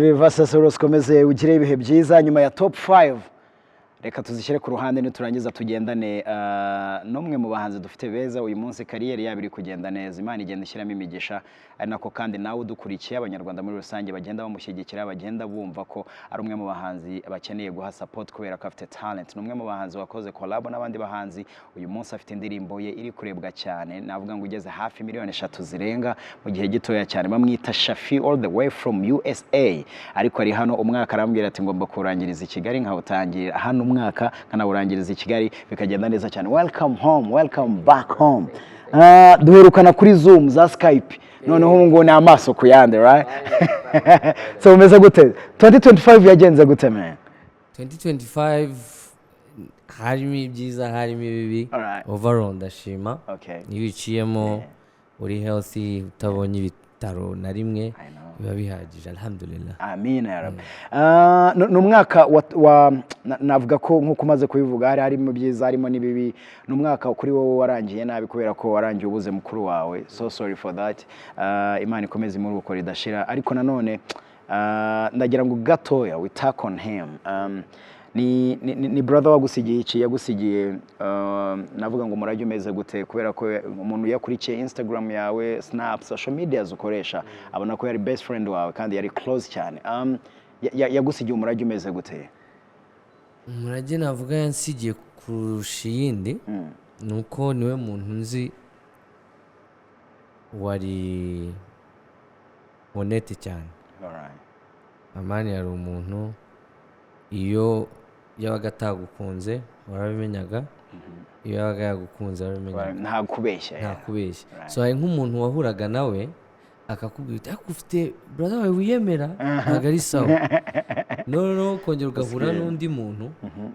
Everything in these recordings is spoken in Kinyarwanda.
Viva Sasoros komeze ugire ibihe byiza nyuma ya top 5 reka tuzishyire ku ruhande niturangiza tugendane nomwe mu bahanzi dufite beza uyu munsi kariyeri yabiri kugenda neza Imana igenda ishyiramo imigisha ari nako kandi nawe udukurikiye abanyarwanda muri rusange bagenda bamushyigikira bagenda bumva ko ari umwe mu bahanzi bakeneye guha support kubera ko afite talent numwe mu bahanzi wakoze collab n'abandi bahanzi uyu munsi afite indirimbo ye iri kurebwa cyane navuga ngo ugeze hafi miliyoni 3 zirenga mu gihe gitoya cyane bamwita Shafi all the way from USA ariko ari hano umwaka arambwira ati ngomba kurangiriza i Kigali nkawutangira hano umwaka kanawurangiriza i Kigali bikagenda neza cyane welcome home welcome back home duherukana kuri Zoom za Skype noneho ngo ni amaso ku yande right so umeze gute 2025 yagenze gute man 2025 harimo ibyiza harimo ibibi overall ndashima iyo uciyemo uri healthy utabonye ibitaro na rimwe biba bihagije alhamdulillah amin ya rabbi numwaka navuga ko nkuko umaze kubivuga harimo byiza harimo nibibi numwaka kuri wowe warangiye nabi kubera ko warangiye ubuze mukuru wawe so sorry for that Imana ikomeze muri uko ridashira ariko nanone ndagira ngo gatoya we talk on him ni brother wagusigiye iki yagusigiye navuga ngo murajye umeze gute kubera ko umuntu yakurikiye Instagram yawe Snap social media zukoresha abona ko yari best friend wawe kandi yari close cyane yagusigiye umurajye umeze gute umurajye navuga yansigiye kurusha yindi nuko niwe muntu nzi wari honete cyane amani yari umuntu iyo yabaga atagukunze warabimenyaga iyo yabaga yagukunze warabimenyaga nta kubeshya so hari nk'umuntu wahuraga nawe akakubwira ati ufite brother wawe wiyemera ntabwo ari sawa no kongera ugahura n'undi muntu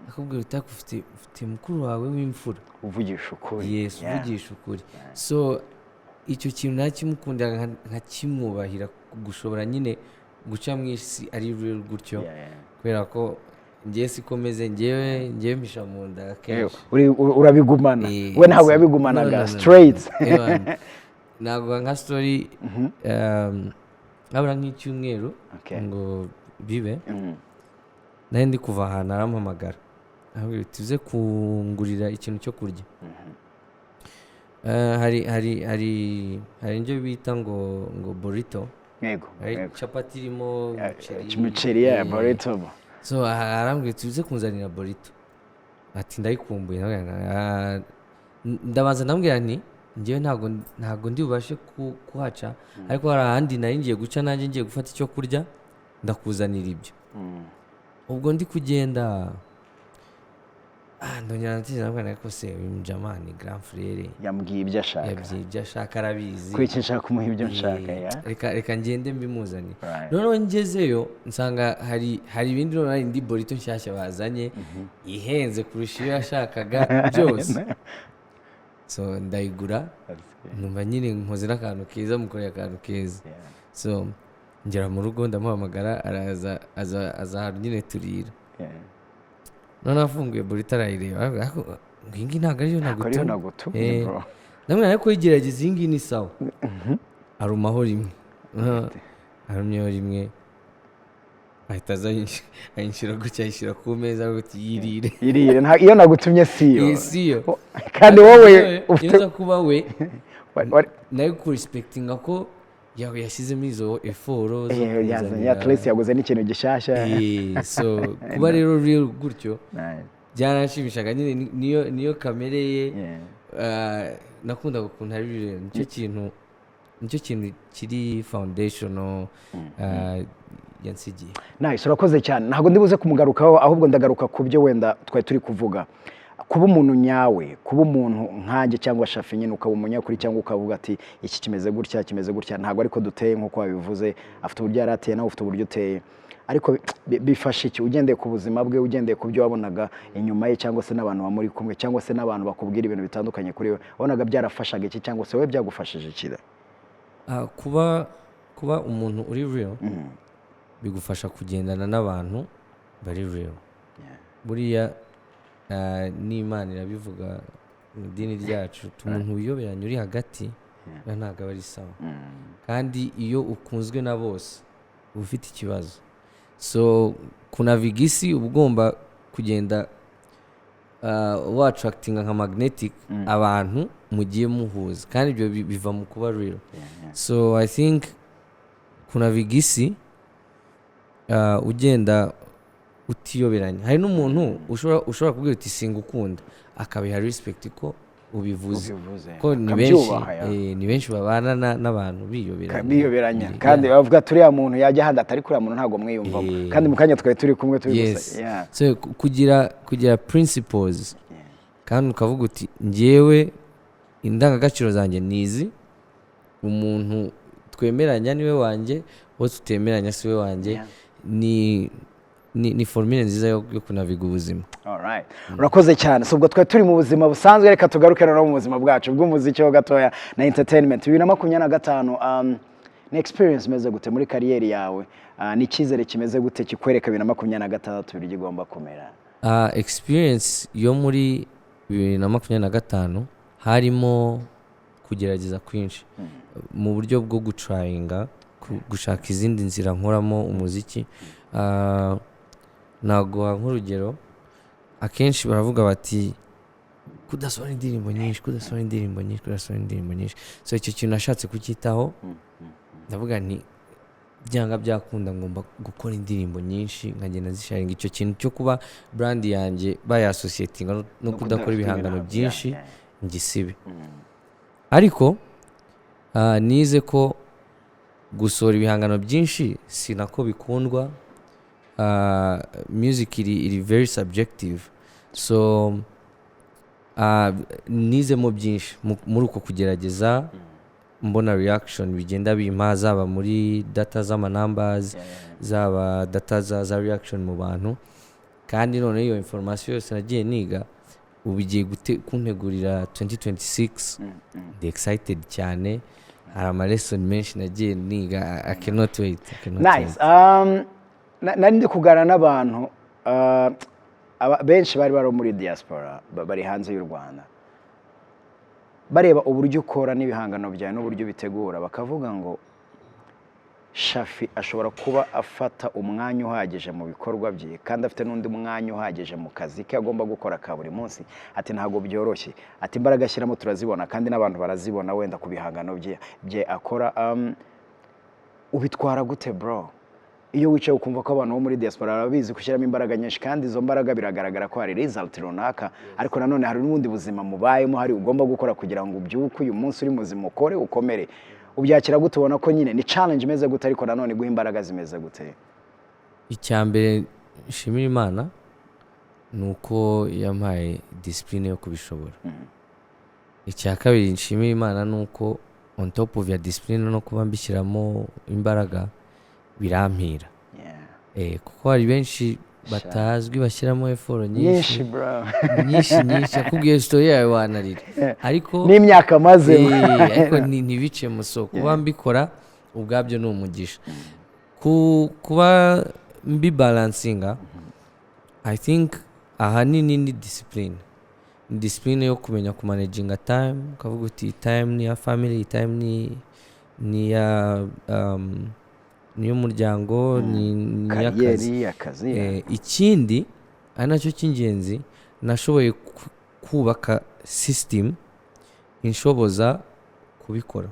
akakubwira ati ufite mukuru wawe w'imfura uvugisha ukuri yes uvugisha ukuri so icyo kintu nakimukundira nkakimwubahira gushobora nyine guca mu isi ari real gutyo kubera ko ngiye sikomeze ngiye misha mu nda kenshi urabigumana we ntabwo yabigumanaga straight ntabwo nka story abura nk'icyumweru ngo bibe nari ndi kuva ahantu arampamagara ahubwo tuze kungurira ikintu cyo kurya hari indyo bita ngo burrito yego capati irimo umuceri ya burrito so arambwira tuze kunzanira burrito ati ndayikumbuye ndabanza ndambwira nti ngewe ntago ndi bubashe kuhaca ariko hari ahandi nari ngiye guca nanjye ngiye gufata icyo kurya ndakuzanira ibyo ubwo ndi kugenda ndongera natije nabwo ko se uyu Jamani grand frère yambwiye ibyo ashaka arabizi kwiki nshaka kumuha ibyo nshaka reka ngende mbimuzanire noneho ngezeyo nsanga hari ibindi nari ndi burrito nshyashya bazanye ihenze kurusha iyo yashakaga byose so ndayigura numva nyine nkoze n'akantu keza mukoreye akantu keza so ngera mu rugo ndamuhamagara araza ahantu nyine turira none afunguye burrito arayireba ngingi ntabwo ariyo nagutumye namwe ariko yigerageza iyi ngiyi ni sawa arumaho rimwe arumyeho rimwe ahita ayishyira gutya ayishyira ku meza ngo yirire iyo nagutumye siyo kandi wowe ufite kuba we nayo kurespectinga ko yashyizemo izo eforo yaguze n'ikintu gishasha so kuba rero real gutyo byaranashimishaga nyine niyo kamere ye nakunda gukunda ari nicyo kintu kiri foundational yansigiye nice urakoze cyane ntabwo ndibuze kumugarukaho ahubwo ndagaruka ku byo wenda twari turi kuvuga kuba umuntu nyawe kuba umuntu nkanjye cyangwa Shafi nyine ukaba umunyakuri cyangwa ukavuga ati iki kimeze gutya ntabwo ariko duteye nkuko wabivuze afite uburyo yarateye nawe ufite uburyo uteye ariko bifasha iki ugendeye ku buzima bwe ugendeye ku byo wabonaga inyuma ye cyangwa se n'abantu bamuri kumwe cyangwa se n'abantu bakubwira ibintu bitandukanye kuri we wabonaga byarafashaga iki cyangwa se wowe byagufashije iki kuba umuntu uri real bigufasha kugendana n'abantu bari real buriya n'Imana irabivuga mu idini ryacu umuntu wiyoberanya uri hagati ntabwo aba ari sawa kandi iyo ukunzwe na bose uba ufite ikibazo so kunaviga isi uba ugomba kugenda wattractinga nka magnetic abantu mugiye muhuza kandi ibyo biva mu kuba real. So I think kunaviga isi ugenda utiyoberanya. Hari n'umuntu ushobora kubwira uti singukunda akabiha respect ko ubivuze ko ni benshi babana n'abantu biyoberanya kandi bavuga turiya muntu yajya handi atari kuriya muntu ntabwo mwiyumvamo kandi mu kanya twari turi kumwe turi gusa. So kugira principles kandi ukavuga uti njyewe indangagaciro zanjye nizi, umuntu twemeranya niwe wanjye, wowe tutemeranya siwe wanjye, ni formule nziza yo kunaviga ubuzima. Alright. Urakoze cyane. So ubwo twari turi mu buzima busanzwe, reka tugaruke no mu buzima bwacu bw'umuziki ho gatoya na entertainment. 2025 ni experience meze gute muri kariyeri yawe? Ni cyizere kimeze gute kikwereka 2026 biri gomba kumera? Experience yo muri 2025 harimo kugerageza kwinshi mu buryo bwo gutrayinga gushaka izindi nzira nkoramo umuziki. Naguha nk'urugero, akenshi baravuga bati kudasohora indirimbo nyinshi. So icyo kintu nashatse kucyitaho, ndavuga nti byanga byakunda ngomba gukora indirimbo nyinshi nkagenda zisharinga. Icyo kintu cyo kuba brand yanjye bayasosietinga no kudakora ibihangano byinshi ngisibe. Ariko nize ko gusohora ibihangano byinshi sinako bikundwa. Music iri very subjective. So nizemo byinshi muri uko kugerageza, mbona reaction bigenda bimpa, zaba muri data z'ama numbers, zaba data za reaction mu bantu. Kandi none iyo information yose nagiye niga ubigiye kuntegurira 2026. Ndi excited cyane, hari ama lesson menshi nagiye niga. I cannot wait. Nice. Nari ndi kuganira n'abantu benshi bari muri diaspora, bari hanze y'u Rwanda, bareba uburyo ukora n'ibihangano byawe n'uburyo bitegura, bakavuga ngo Shafi ashobora kuba afata umwanya uhagije mu bikorwa bye kandi afite n'undi mwanya uhagije mu kazi ke agomba gukora ka buri munsi. Ati ntabwo byoroshye, ati imbaraga ashyiramo turazibona kandi n'abantu barazibona wenda ku bihangano bye akora. Ubitwara gute bro iyo wicaye ukumva ko abantu bo muri diaspora barabizi gushyiramo imbaraga nyinshi kandi izo mbaraga biragaragara ko hari result runaka, ariko nanone hari n'ubundi buzima mubayemo hari ugomba gukora kugira ngo ubyuke uyu munsi uri muzima ukore ukomere? Ubyakira gute ubona ko nyine ni challenge imeze gute ariko nanone guha imbaraga zimeze gute? Icyambere nshimira Imana nuko yampaye discipline yo kubishobora. Icya kabiri nshimira Imana nuko on top of ya discipline no kuba mbishyiramo imbaraga birampira. Kuko hari benshi batazwi bashyiramo effort nyinshi nyinshi akubwiye story yawe wanarira, ariko n'imyaka maze ariko ntibice mu soko. Kuba mbikora ubwabyo ni umugisha. Kuba mbi balancinga, I think ahanini ni discipline yo kumenya kumanaginga time, ukavuga uti time ni ya family, time ni ya niyo muryango, ni y'akazi. Ikindi ari nacyo cy'ingenzi, nashoboye kubaka system inshoboza kubikora.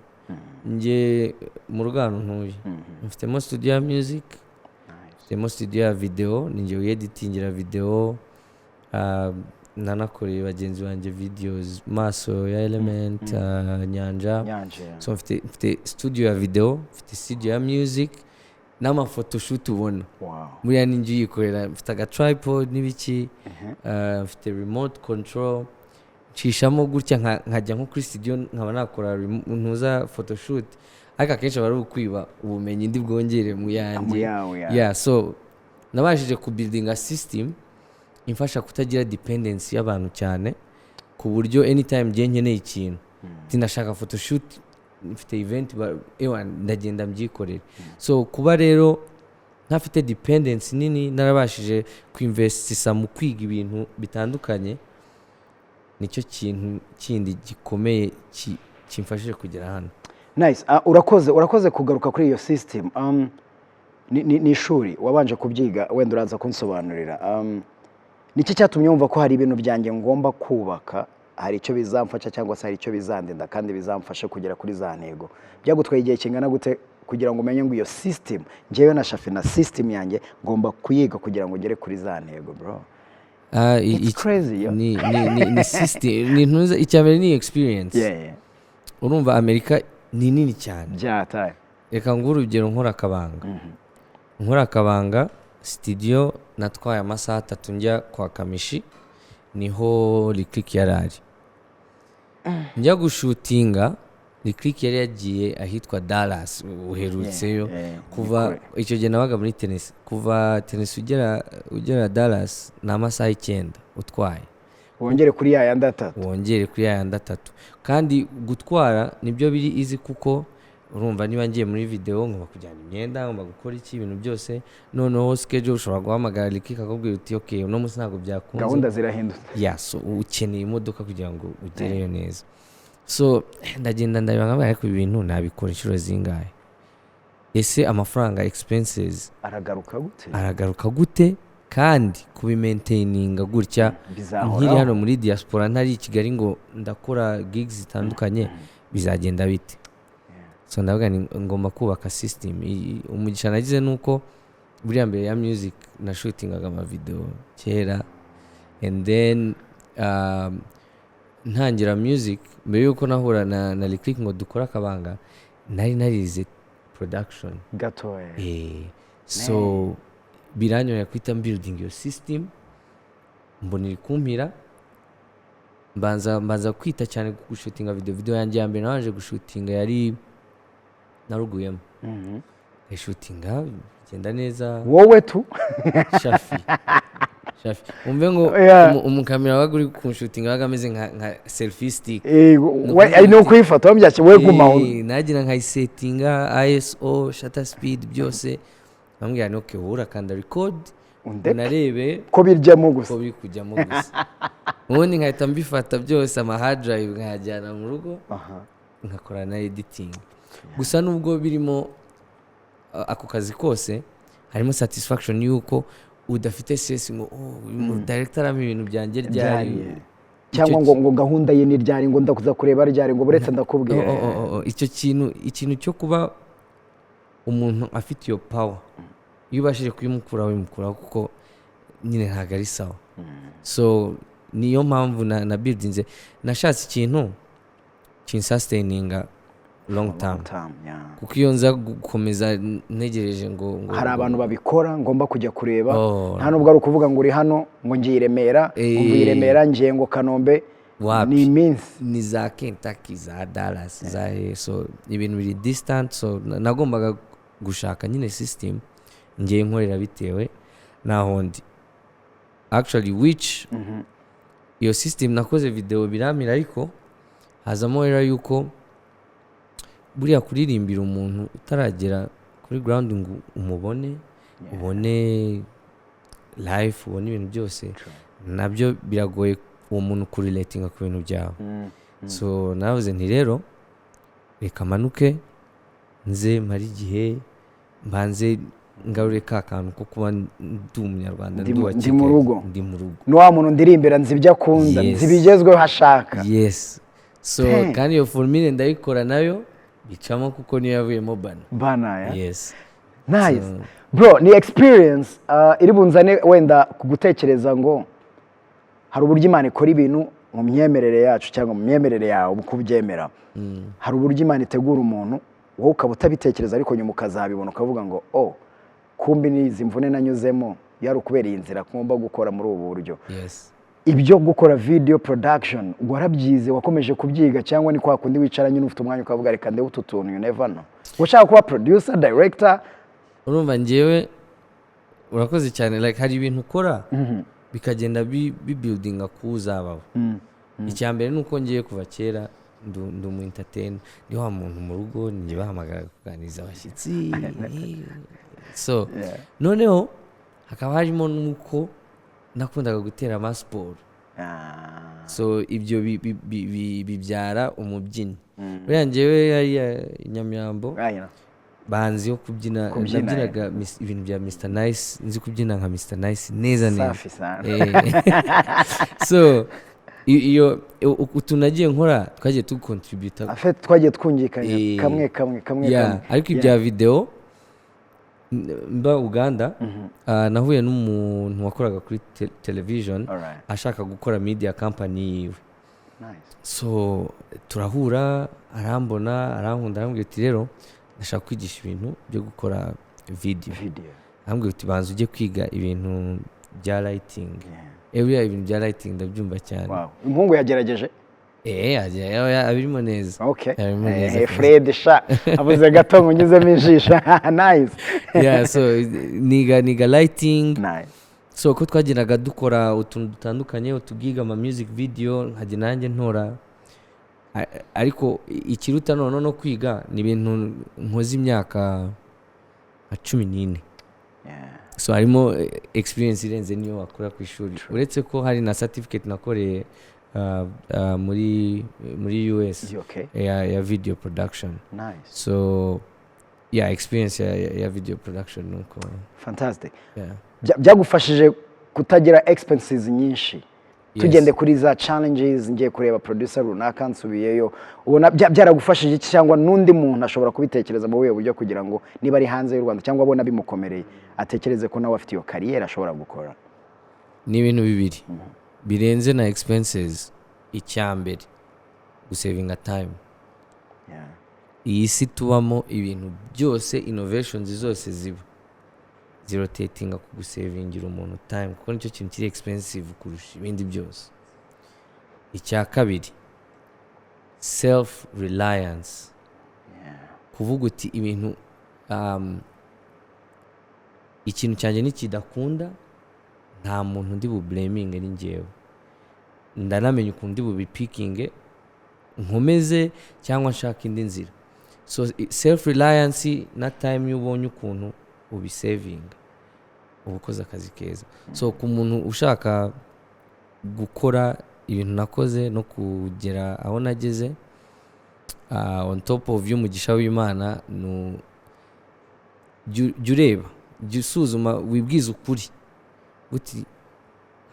Nge mu Rugano ntuye mfitemo studio ya music, mfitemo studio ya video, ninjye editingira video, nanakoreye bagenzi banjye videos, Maso ya Element, Nyanja. So mfite studio ya video, mfite studio ya music n'ama photoshoot ubona. Muri ninjye yikorera, mfite aga tripod n'ibiki, mfite remote control, cishamo gutya nkajya nko kuri studio nkaba nakora ntuza photoshoot, ariko akenshi bari ukwiba ubumenyi ndi bwongere mu yanjye. So nabashije ku building a system imfasha kutagira dependency y'abantu cyane, ku buryo anytime nkeneye ikintu tinashaka photoshoot, mfite event ndagenda mbyikorera. So kuba rero ntafite dependency nini, narabashije kuinvestisa mu kwiga ibintu bitandukanye, nicyo kintu kindi gikomeye kimfashije kugera hano. Nice. Urakoze kugaruka kuri iyo system. ni ishuri wabanje kubyiga wenda uraza kunsobanurira niki cyatumye wumva ko hari ibintu byanjye ngomba kubaka hari icyo bizamfasha cyangwa se hari icyo bizandinda kandi bizamfasha kugera kuri za ntego byagutwaye igihe kingana gute kugira ngo umenye ngo iyo system njyewe na Shafi na system yanjye ngomba kuyiga kugira ngo ngere kuri za ntego bro? It's crazy yo. ni system ni ntuza icyambere ni experience. Yeah. Urumva Amerika ni nini cyane Byataye. Reka nguru urugero nkora akabanga. Nkora akabanga studio natwaye amasaha 3 njya kwa Kamishi niho Lick yarari. Njya gushutinga Lick yari yagiye ahitwa Dallas uherutseyo kuva icyo gihe nabaga muri Tennessee kuva Tennessee ugera Dallas na amasaha 9 utwaye wongere kuri ya yandi 3 wongere kuri ya yandi 3 kandi gutwara nibyo biri easy kuko urumva niba ngiye muri video ngomba kujyana imyenda ngomba gukora iki ibintu byose noneho schedule ushobora guhamagara Lick akakubwira uti okay uno munsi ntabwo byakunze gahunda zirahindutse so ukeneye imodoka kugira ngo ugereyo neza so ndagenda ndabanga ariko ibintu nabikora inshuro zingahe ese amafaranga expenses aragaruka gute kandi kubimaintaininga gutya nkiri hano muri diaspora ntari i Kigali ngo ndakora gigs zitandukanye bizagenda bite so ndavuga ngomba kubaka system umugisha nagize nuko buri mbere ya music na shootingaga ama video kera and then ntangira music mbere yuko nahura na Lick ngo dukora akabanga narize production gatoya so biranyoye kwita building your system mbonera kumpira mbanza kwita cyane gushutinga video yanjye ya mbere naje gushutinga yari naruguyemo shootinga genda neza wowe tu Shafi umve ngo umukamera waguri ku shootinga bagameze nka selfie stick ari no kwifata byacye we gumaho nagira nka settinga ISO shutter speed byose bambwira no ke hura kandi record unarebe ko biryamo gusa ko biri kujyamo gusa ubundi nkahita mbifata byose ama hard drive nkajyana mu rugo nkakora na editing gusa nubwo birimo ako kazi kose harimo satisfaction yuko udafite stress ngo director ami ibintu byanjye ryari cyangwa ngo gahunda ye ni ryari ngo ndakuza kureba ryari ngo buretse ndakubwira icyo ikintu cyo kuba umuntu afite iyo power iyo ubashije kuyimukura kuko nyine ntago ari sawa so niyo mpamvu na buildinze nashatse ikintu kinsustaininga long term kuko iyo nza gukomeza ntegereje ngo hari abantu babikora ngomba kujya kureba nta nubwo ari ukuvuga ngo uri hano ngo ngiye Remera ngiye ngo Kanombe ni iminsi ni za Kentucky za Dallas za so ibintu biri distant so nagombaga gushaka nyine system ngiye nkorera bitewe naho ndi actually which iyo system nakoze video biramira ariko hazamo era yuko buriya kuririmbira umuntu utaragera kuri ground ngo umubone ubone live ubone ibintu byose nabyo biragoye uwo muntu kurelatinga ku bintu byawe so navuze nti rero reka manuke nze mari igihe mbanze ngarure ka kantu ko kuba ndi umunyarwanda ndi mu rugo no wa muntu ndirimbira nzi ibyo akunda nzi bigezweho hashaka so kandi iyo formule ndayikora nayo bicamo kuko niyo yavuyemo bana nice bro ni experience iri bunzane wenda kugutekereza ngo hari uburyo Imana ikora ibintu mu myemerere yacu cyangwa mu myemerere yawe ukubyemera hari uburyo Imana itegura umuntu wowe ukaba utabitekereza ariko nyuma ukazabibona ukavuga ngo kumbi nizi mvune nanyuzemo yari ukubereye inzira ngomba gukora muri ubu buryo ibyo gukora video production warabyize wakomeje kubyiga cyangwa ni kwa kundi wicara nyine ufite umwanya ukavuga reka nde ututuntu you never know washaka kuba producer director urumva ngewe urakoze cyane like hari ibintu ukora bikagenda buildinga kuzabaho icyambere nuko ngiye kuva kera ndu mu entertain ndi wa muntu mu rugo nje bahamagara kuganiriza abashyitsi so noneho hakaba harimo nuko nakundaga gutera amasiporo so ibyo bibyara umubyinnyi buriya njyewe yari Nyamirambo banzi yo kubyina nabyinaga ibintu bya Mr Nice, nzi kubyina nka Mr Nice neza neza. Safi sana. So iyo utunagiye nkora twagiye tukontributa, afite twagiye twungikanya kamwe ariko ibya video mba Uganda nahuye n'umuntu wakoraga kuri television ashaka gukora media company yiwe. So turahura, arambona, arankunda, arambwira ati rero ndashaka kwigisha ibintu byo gukora video. Arambwira ati banza ujye kwiga ibintu bya lighting. Ibintu bya lighting ndabyumva cyane. Umuhungu yagerageje? Abirimo neza. Fred sha avuze gato ngunyuzemo ijisho. Nice. So niga lighting. Nice. So ko twagiraga dukora utuntu dutandukanye, utugiga ama music video, nkajya nanjye ntora. Ariko ikiruta none no kwiga ni ibintu nkoze imyaka 14. So harimo experience irenze niyo wakora ku ishuri. Uretse ko hari na certificate nakoreye muri US ya video production. Nice. So experience ya video production nuko. Fantastic. Byagufashije kutagira expenses nyinshi. Tugende kuri za challenges, ngiye kureba producer runaka nsubiyeyo, ubona byaragufashije iki cyangwa nundi muntu ashobora kubitekereza mu buryo kugira ngo niba ari hanze y'u Rwanda cyangwa abona bimukomereye atekereze ko nawe afite iyo career ashobora gukora? Ni ibintu bibiri birenze na expenses. Icyambere gusavinga time. Iyi si tubamo ibintu byose, innovations zose ziba zirotatinga ku gusavingira umuntu time, kuko nicyo kintu kiri expensive kurusha ibindi byose. Icya kabiri self reliance. Kuvuga uti ibintu ikintu cyanjye nikidakunda nta muntu ndi bu blaming ari njyewe, ndanamenya ukuntu ndi bubipikinge nkomeze cyangwa nshaka indi nzira. So self reliance na time y'ubonye ukuntu ubisavinga ubukoze akazi keza. So ku muntu ushaka gukora ibintu nakoze no kugera aho nageze on top of y'umugisha w'Imana, jureba jusuzuma wibwiza ukuri uti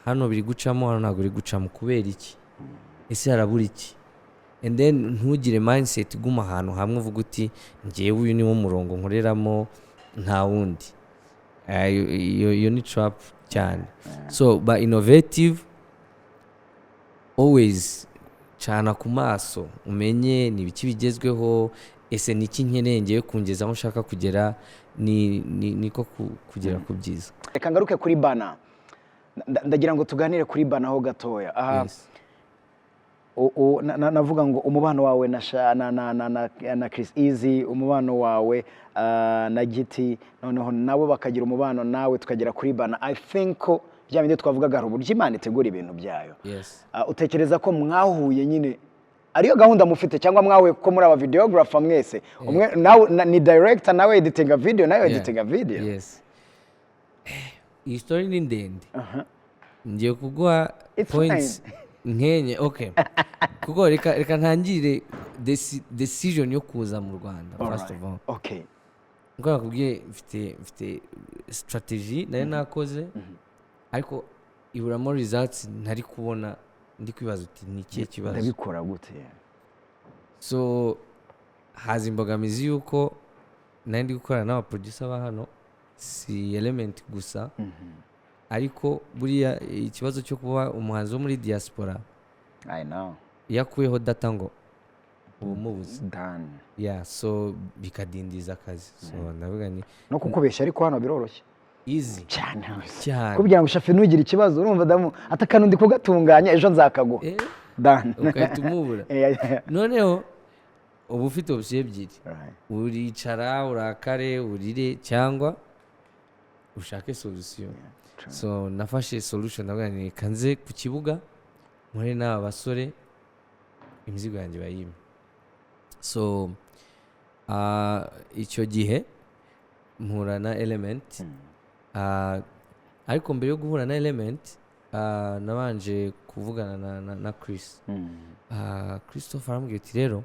hano biri gucamo, hano ntabwo biri gucamo kubera iki, ese harabura iki, and then ntugire mindset guma ahantu hamwe uvuga uti ngewe uyu ni wo murongo nkoreramo nta wundi. Iyo ni trap cyane. So ba innovative always cyana ku maso umenye ni biki bigezweho, ese niki nkeneye ngiye kungeza aho nshaka kugera, niko kugera ku byiza. Reka ngaruke kuri Bana, ndagira ngo tuganire kuri Bana ho gatoya. Navuga ngo umubano wawe na Chris Easy, umubano wawe na Giti, noneho nabo bakagira umubano nawe, tukagera kuri Bana. I think ko byaminde twavugaga hari uburyo Imana itegura ibintu byayo. Utekereza ko mwahuye nyine ariyo gahunda mufite, cyangwa mwahuye ko muri aba videographer mwese umwe nawe ni director, nawe editing video, nawe editing video? Iyi story ni ndende. Ngiye kuguha points nkenye. Kuko reka ntangire decision yo kuza mu Rwanda first of all. Ngo nakubwiye mfite strategy nari nakoze, ariko iburamo results ntari kubona, ndi kwibaza uti ni ikihe kibazo, ndabikora gute? So haza imbogamizi yuko nari ndi gukorana n'aba producer ba hano, si Element gusa, ariko buriya ikibazo cyo kuba umuhanzi wo muri diaspora, I know, yakuyeho data ngo umubuze done. So bikadindiza akazi. So ndavuga ni no kukubeshya, ariko hano biroroshye easy cyane kugira ngo shafe ntugire ikibazo, urumva damu atakana ndi kugatunganya ejo nzakaguha done ukayitumubura. Noneho ubu ufite option ebyiri, uricara urakare urire cyangwa ushake solution. So nafashe solution, ndavuga ni kanze ku kibuga muri n'aba basore imizigo yanjye bayime. So icyo gihe mpura na Element, ariko mbere yo guhura na Element nabanje kuvugana na Chris. Christopher arambwira ati rero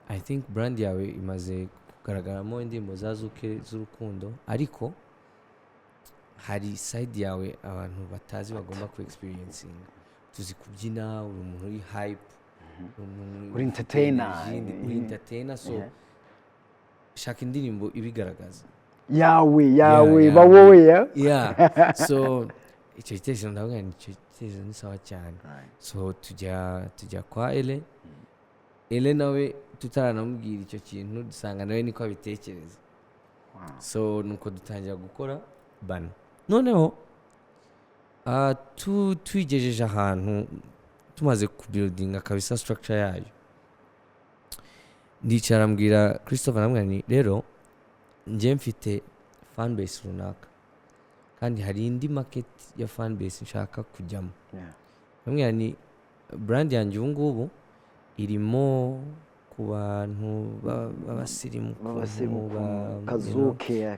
I think brand yawe imaze kugaragaramo indirimbo za Zuke z'urukundo, ariko hari side yawe abantu batazi bagomba ku experiencing. Tuzi kubyina, uri umuntu uri hype, uri entertainer, uri entertainer, so shaka indirimbo ibigaragaza yawe ba wowe yeah. So icyo gitekerezo ndavuga ni icyo gitekerezo ni sawa cyane. So tujya kwa Ele nawe tutaranamubwira icyo kintu dusanga nawe niko abitekereza. So nuko dutangira gukora Bana. Noneho twigejeje ahantu tumaze kubuildinga kabisa structure yayo, ndicara mbwira Christopher namwe ni rero njye mfite fanbase runaka kandi hari indi market ya fanbase nshaka kujyamo. Namwe ni brand yanjye ubu ngubu irimo ku bantu b'abasirimu, kazuke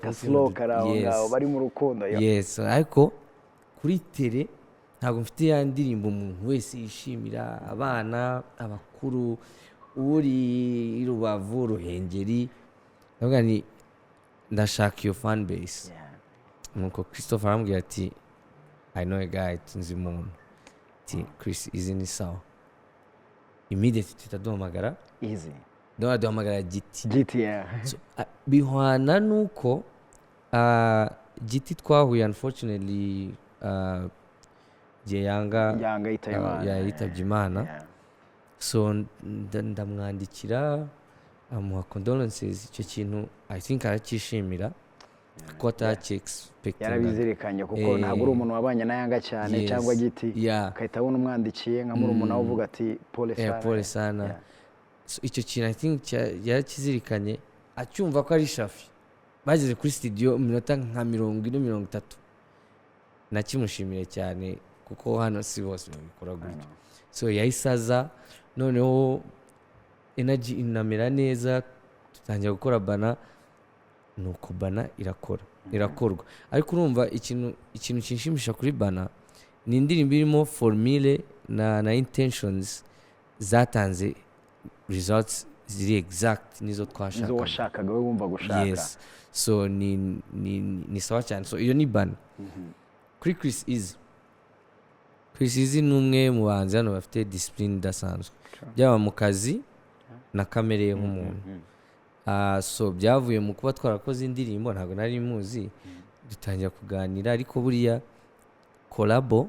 kaslow karaho bari mu rukundo. Yes, ariko kuri tele ntabwo mfite ya ndirimbo umuntu wese yishimira, abana, abakuru, uri Rubavu, Ruhengeri. Navuga ni ndashaka iyo fan base. Nuko Christopher arambwira ati I know a guy tunzi umuntu ati Chris izi ni sawa. Immediately tutaduhamagara easy duhamagara GT. So, bihwana nuko GT twahuye unfortunately Yanga yitabye Imana. So ndamwandikira amuha condolences. Icyo kintu I think aracyishimira kuko atacyexpecting, yarabizirikanye kuko ntabwo uri umuntu wabanye na Yanga cyane cyangwa GT akahita abona umwandikiye nka murumuna we uvuga ati pole sana. So icyo kintu I think yarakizirikanye, acyumva ko ari Shafi. Bageze kuri studio minota nka 20-30 nakimushimire cyane kuko hano si bose babikora gutyo. So yahisaza, noneho energy inamera neza, tutangira gukora Bana. Nuko Bana irakorwa. Ariko urumva ikintu kinshimisha kuri Bana ni indirimbo irimo formule na intentions zatanze results ziri exact nizo twashakaga we wumva gushaka. Yes, so ni sawa cyane. So iyo ni Bana. Kuri Chris Easy ni umwe mu bahanzi hano bafite discipline idasanzwe, byaba mu kazi na kamere ye nk'umuntu. So byavuye mu kuba twarakoze indirimbo, ntabwo nari muzi, dutangira kuganira. Ariko buriya collabo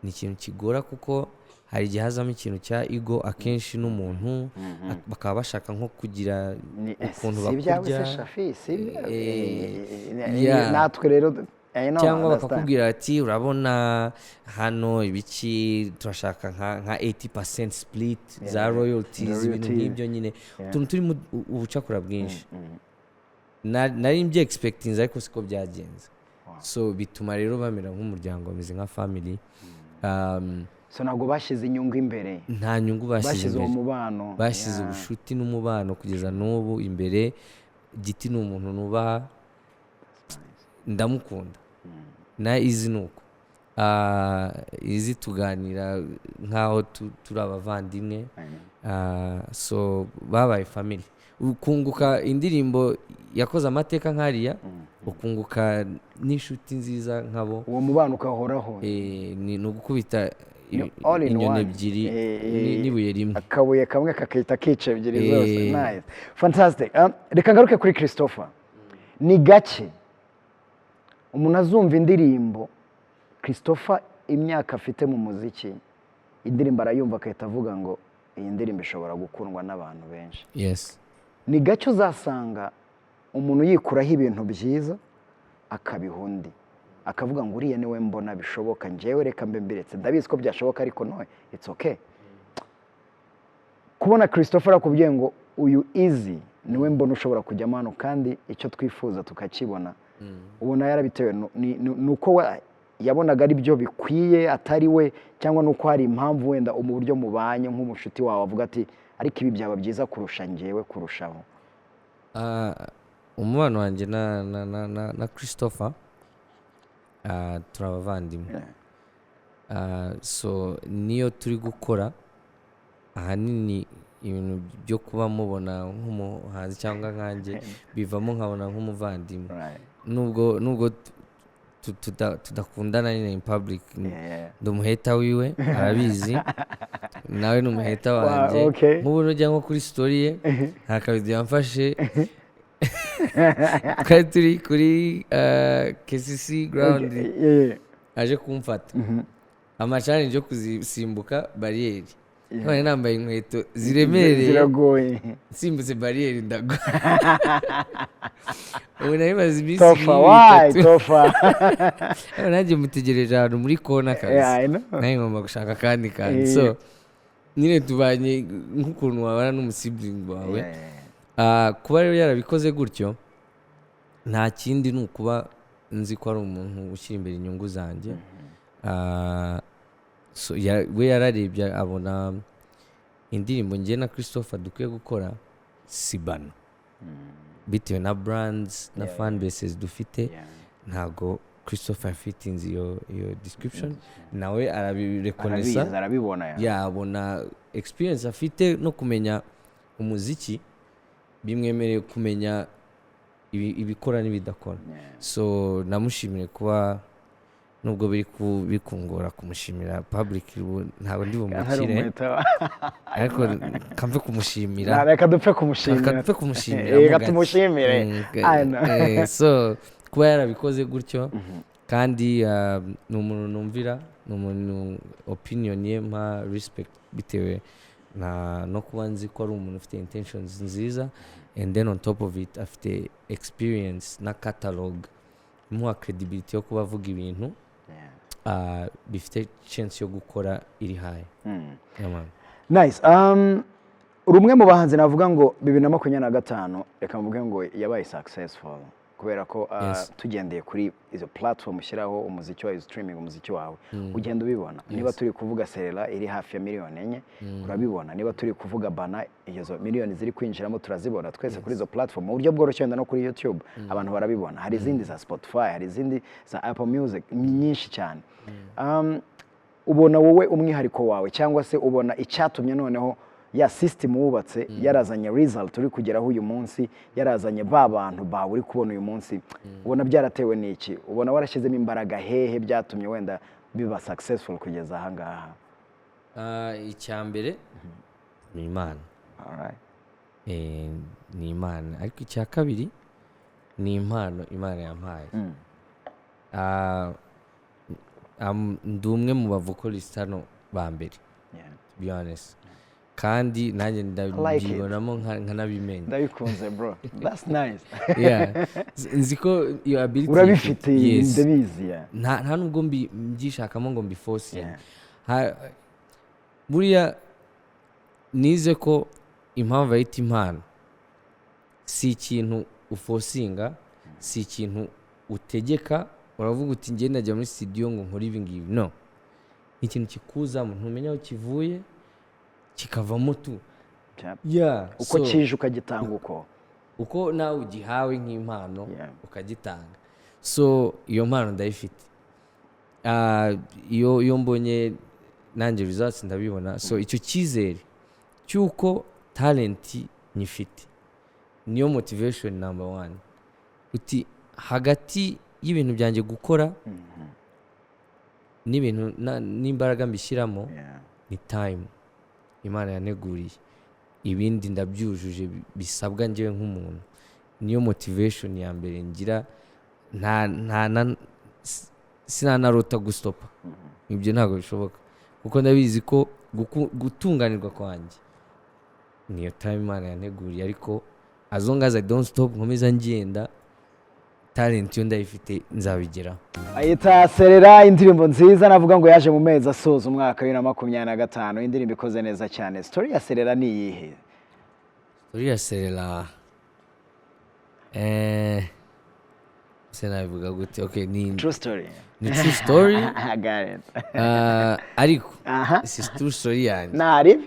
ni ikintu kigora kuko hari igihe hazamo ikintu cya ego akenshi n'umuntu bakaba bashaka nko kugira ukuntu bakurya natwe rero cyangwa bakakubwira ati urabona hano ibiki turashaka nka 80% split za royalties, ibintu nk'ibyo nyine, utuntu turimo ubucakura bwinshi. Nari mbye expecting ariko siko byagenze. So bituma rero bamera nk'umuryango, bameze nka family. So ntabwo bashyize inyungu imbere, nta nyungu bashyize umubano, bashyize ubushuti n'umubano kugeza n'ubu imbere. Giti ni umuntu nubaha, ndamukunda. Na Easy nuko Easy tuganira nkaho turi abavandimwe. So babaye family. Ukunguka indirimbo yakoze amateka nkariya, ukunguka n'inshuti nziza nkabo, uwo mubano ukahoraho. Ni ugukubita inyoni ebyiri n'ibuye rimwe, akabuye kamwe kakita kice ebyiri zose. Nice, fantastic. Reka ngaruke kuri Christopher. Ni gake umuntu azumva indirimbo Christopher imyaka afite mu muziki, indirimbo arayumva akahita avuga ngo iyi ndirimbo ishobora gukundwa n'abantu benshi. Yes, ni gake uzasanga umuntu yikuraho ibintu byiza akabiha undi, akavuga ngo uriya niwe mbona bishoboka, njyewe reka mbe mbiretse, ndabizi ko byashoboka ariko no, it's okay. Kubona Christopher akubwiye ngo uyu Easy niwe mbona ushobora kujyamo hano kandi icyo twifuza tukakibona, ubona yarabitewe nuko yabonaga ari byo bikwiye atari we, cyangwa nuko hari impamvu wenda mu buryo mubanye nk'umushuti wawe avuga ati ariko ibi byaba byiza kurusha njyewe kurushaho? Umubano wanjye na Christopher turabavandimwe. So niyo turi gukora ahanini ibintu byo kuba mubona nk'umuhanzi cyangwa nkanjye bivamo nkabona nk'umuvandimwe nubwo tudakundana nyine in public ndi umuheta wiwe arabizi nawe ni umuheta wanjye nk'ubu nujya nko kuri story ye nta kabido yamfashe twari turi kuri KCC ground aje kumfata amachallenge yo kuzisimbuka bariyeri none nambaye inkweto ziremereye ziragoye nsimbutse bariyeri ndagwa ubu nabimaze iminsi tofa nanjye mutegereje ahantu muri kona kazi nawe ngomba gushaka akandi kantu so nyine tubanye nk'ukuntu wabana n'umusibling wawe kuba rero yarabikoze gutyo nta kindi ni ukuba nzi ko ari umuntu ushyira imbere inyungu zanjye we yararebye abona indirimbo njye na Christopher dukwiye gukora sibano bitewe na brands na fan bases dufite ntago Christopher fitting iyo description nawe arabirekonesa arabibona yabona experience afite no kumenya umuziki bimwemereye kumenya ibikora n'ibidakora so namushimire kuba nubwo bikungora kumushimira public ntabwo ndi bumukire ariko kamve kumushimira reka dupfe kumushimira reka tumushimire so kuba yarabikoze gutyo kandi ni umuntu numvira ni umuntu opinion ye mpa respect bitewe no kuba nzi ko ari umuntu ufite intentions nziza and then on top of it afite experience na catalog imuha credibility yo kuba avuga ibintu bifite chance yo gukora iri high. Nice. Urumwe mu bahanzi navuga ngo 2025 reka mvuge ngo yabaye successful kubera ko tugendeye kuri izo platform ushyiraho umuziki wawe streaming umuziki wawe ugenda ubibona niba turi kuvuga Serera iri hafi ya miliyoni 4 urabibona niba turi kuvuga Bana izo miliyoni ziri kwinjiramo turazibona twese kuri izo platform mu buryo bworoshye no kuri YouTube abantu barabibona hari izindi za Spotify hari izindi za Apple Music nyinshi cyane ubona wowe umwihariko wawe cyangwa se ubona icyatumye noneho ya system wubatse yarazanye result uri kugeraho uyu munsi yarazanye bantu bawe uri kubona uyu munsi ubona byaratewe n'iki ubona warashyizemo imbaraga hehe byatumye wenda biba successful kugeza aha ngaha icyambere ni Imana ni Imana ariko icya kabiri ni impano Imana yampaye ndi umwe mu bavocalist hano ba mbere to be honest kandi nanjye ndabibonamo nkanabimenya ndabikunze bro that's nice nzi ko iyo ability urabifite ndabizi nta nubwo mbyishakamo ngo mbiforce buriya nize ko impamvu ayita impano si ikintu uforcinga si ikintu utegeka uravuga uti njye najya muri studio ngo nkore ibi ngibi no ikintu kikuzamo ntumenya aho kivuye kikavamo tu uko kije ukagitanga uko nawe ugihawe nk'impano ukagitanga so iyo mpano ndayifite iyo mbonye nanjye results ndabibona so icyo cyizere cyuko talent nyifite niyo motivation number 1 uti hagati y'ibintu byanjye gukora n'ibintu n'imbaraga mbishyiramo ni time Imana yaneguriye ibindi ndabyujuje bisabwa njyewe nk'umuntu niyo motivation ya mbere ngira sinanarota gustopa ibyo ntabwo bishoboka kuko ndabizi ko gutunganirwa kwanjye niyo time Imana yaneguriye ariko as long as I don't stop nkomeza ngenda talent yo ndayifite nzabigera ayita Serera indirimbo nziza navuga ngo yaje mu mezi asoza umwaka wa 2025 indirimbo ikoze neza cyane story ya Serera ni yihe story ya Serera sinabivuga gute okay ni true story ni true story I got it ariko si true story yanjye nari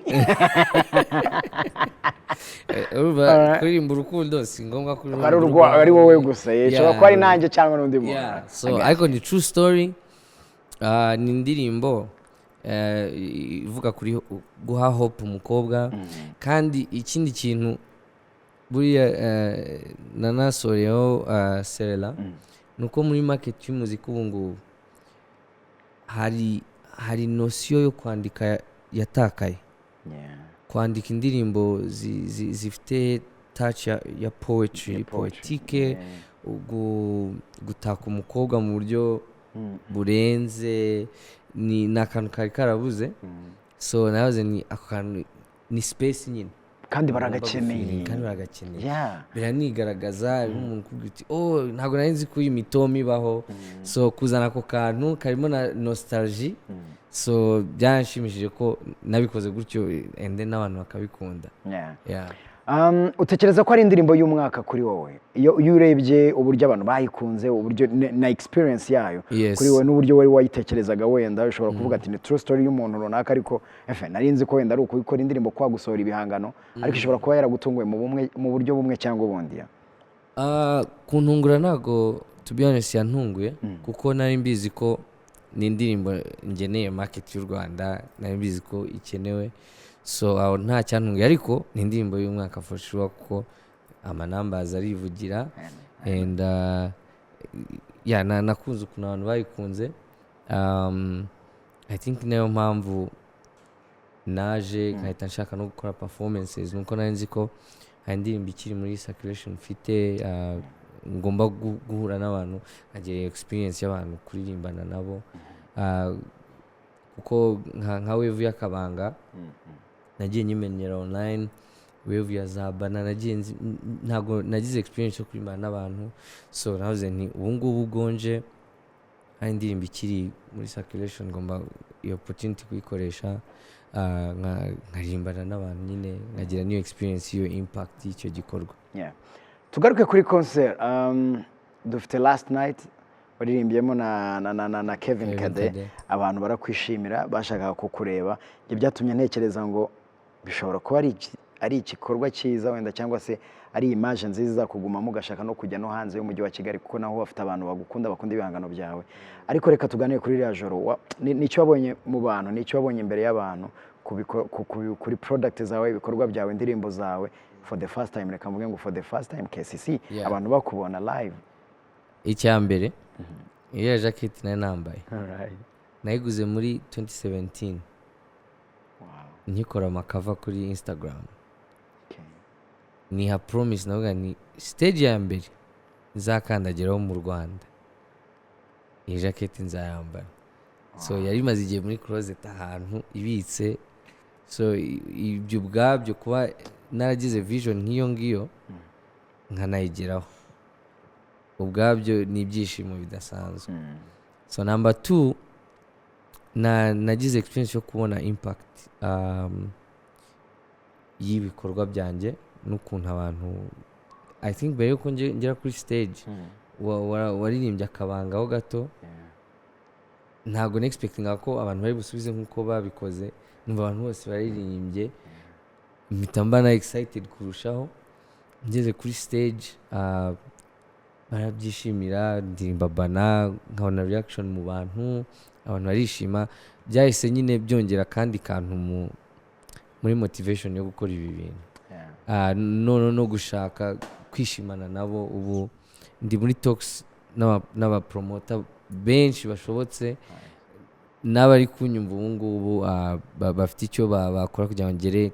kuririmba urukundo si ngombwa ari wowe gusa yeshobora ko ari nanjye cyangwa n'undi muntu so ariko ni true story ni indirimbo ivuga kuri guha hope umukobwa kandi ikindi kintu buriya nanasoreyeho Serela ni uko muri market y'umuziki ubu ngubu hari nosiyo yo kwandika yatakaye. Kwandika indirimbo zifite touch ya poetry poetike, gutaka umukobwa mu buryo burenze ni akantu kari karabuze. So nahoze ni akantu ni space nyine kandi baragakeneye biranigaragaza umuntu kugira uti oh ntabwo nari nzi ko iyi mitomo ibaho. So kuzana ako kantu karimo na nostalgie. So byanshimishije ko nabikoze gutyo ende n'abantu bakabikunda. Utekereza ko ari indirimbo y'umwaka kuri wowe iyo urebye uburyo abantu bayikunze, uburyo na experience yayo kuri wowe n'uburyo wari wayitekerezaga, wenda ushobora kuvuga ati ni true story y'umuntu runaka, ariko nari nzi ko wenda ari uko ikora indirimbo kwa gusohora ibihangano, ariko ishobora kuba yaragutunguye mu buryo bumwe cyangwa ubundi? Kuntungura ntago to be honest yantunguye kuko nari mbizi ko ni indirimbo ngeneye market y'u Rwanda, nari mbizi ko ikenewe. So aho nta cyantunguye, ariko ni indirimbo y'umwaka for sure kuko amanambaza arivugira and nakunze ukuntu abantu bayikunze. I think nayo mpamvu naje nkahita nshaka no gukora performances, nuko nari nzi ko hari indirimbo ikiri muri circulation mfite, ngomba guhura n'abantu nkagira experience y'abantu kuririmbana nabo. Kuko nka Wave y'Akabanga nagiye nyimenyera online, Wave ya Zabana ntago nagize experience yo kurimbana n'abantu. So nahoze nti ubu ngubu gonje hari indirimbo ikiri muri circulation, ngomba iyo opportunity kuyikoresha nkarimbana n'abantu nyine nkagira niyo experience, iyo impact y'icyo gikorwa. Tugaruke kuri concert. Dufite Last Night waririmbyemo na Kevin Kade. Abantu barakwishimira, bashakaga kukureba. Ibyo byatumye ntekereza ngo bishobora kuba ari igikorwa cyiza wenda, cyangwa se ari image nziza kugumamo ugashaka no kujya no hanze y'umujyi wa Kigali, kuko naho bafite abantu bakunda ibihangano byawe. Ariko reka tuganire kuri iriya joro, nicyo wabonye mu bantu, nicyo wabonye imbere y'abantu kuri product zawe, ibikorwa byawe, indirimbo zawe for the first time. Reka mvuge ngo for the first time KCC abantu bakubona live. Icyambere iyo jacket nari nambaye nayiguze muri 2017 nkikora amakava kuri Instagram. Niha promise navuga ni stage ya mbere nzakandagiraho mu Rwanda iyi jacket nzayambara. So yari imaze igihe muri closet ahantu ibitse. So ibyo ubwabyo kuba naragize vision nk'iyo ngiyo nkanayigeraho, ubwabyo ni ibyishimo bidasanzwe. So number 2, nagize experience yo kubona impact y'ibikorwa byanjye n'ukuntu abantu, I think mbere yuko ngera kuri stage waririmbye Akabangaho gato, ntabwo nexpectinga ko abantu bari busubize nk'uko babikoze. Numva abantu bose baririmbye, mpita mba na excited kurushaho. Ngeze kuri stage barabyishimira, ndirimba Bana, nkabona reaction mu bantu, abantu barishima. Byahise nyine byongera kandi kantu muri motivation yo gukora ibi bintu. No gushaka kwishimana nabo. Ubu ndi muri talks n'aba promoter benshi bashobotse, n'abari kunyumva ubu ngubu bafite icyo bakora kugira ngo ngere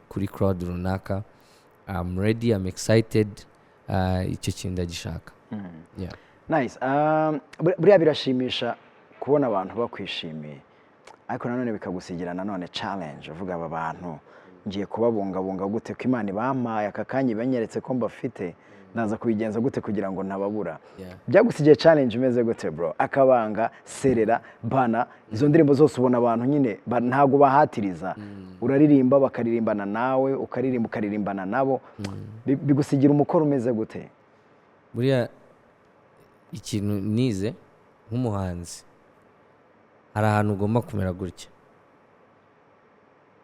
kuri crowd runaka. I'm ready, I'm excited. Icyo kintu ndagishaka. Nice. Buriya birashimisha kubona abantu bakwishimiye, ariko nanone bikagusigira nanone challenge uvuga aba bantu ngiye kubabungabunga gute, ko Imana ibampaye aka kanya banyeretse ko mbafite, naza kubigenza gute kugira ngo ntababura. Byagusigiye challenge imeze gute bro? Akabanga, Serera, Bana, izo ndirimbo zose ubona abantu nyine ntago bahatiriza, uraririmba bakaririmbana nawe, ukaririmbana nabo. Bigusigira umukoro umeze gute? Buriya ikintu nize nk'umuhanzi, hari ahantu ugomba kumera gutya,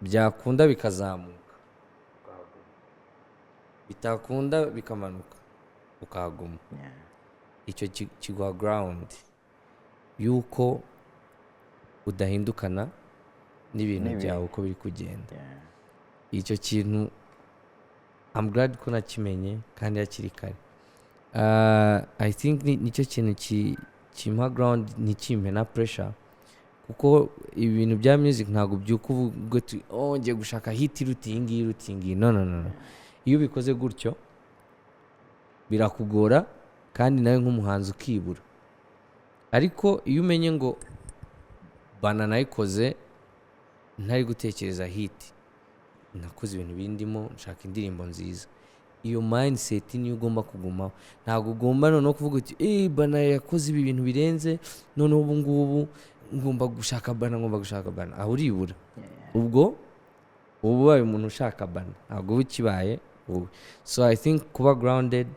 byakunda bikazamuka, bitakunda bikamanuka ukahaguma. Icyo kiguha ground yuko udahindukana n'ibintu byawe uko biri kugenda. Icyo kintu I'm glad ko nakimenye kandi hakiri kare. I think nicyo kintu kimpa ground ntikimpe na pressure, kuko ibintu bya music ntabwo byuka uvuga uti ngiye gushaka hit iruta iyi ngiyi. No. Iyo ubikoze gutyo birakugora kandi nawe nk'umuhanzi ukibura. Ariko iyo umenye ngo bana nayikoze ntari gutekereza hit, nakoze ibintu bindimo nshaka indirimbo nziza, iyo mindset niyo ugomba kugumaho. Ntabwo ugomba noneho kuvuga uti bana yakoze ibi bintu birenze, noneho ubu ngubu ngomba gushaka bana, aho uribura. Ubwo uba ubaye umuntu ushaka bana, ntabwo uba ukibaye wowe. So I think kuba grounded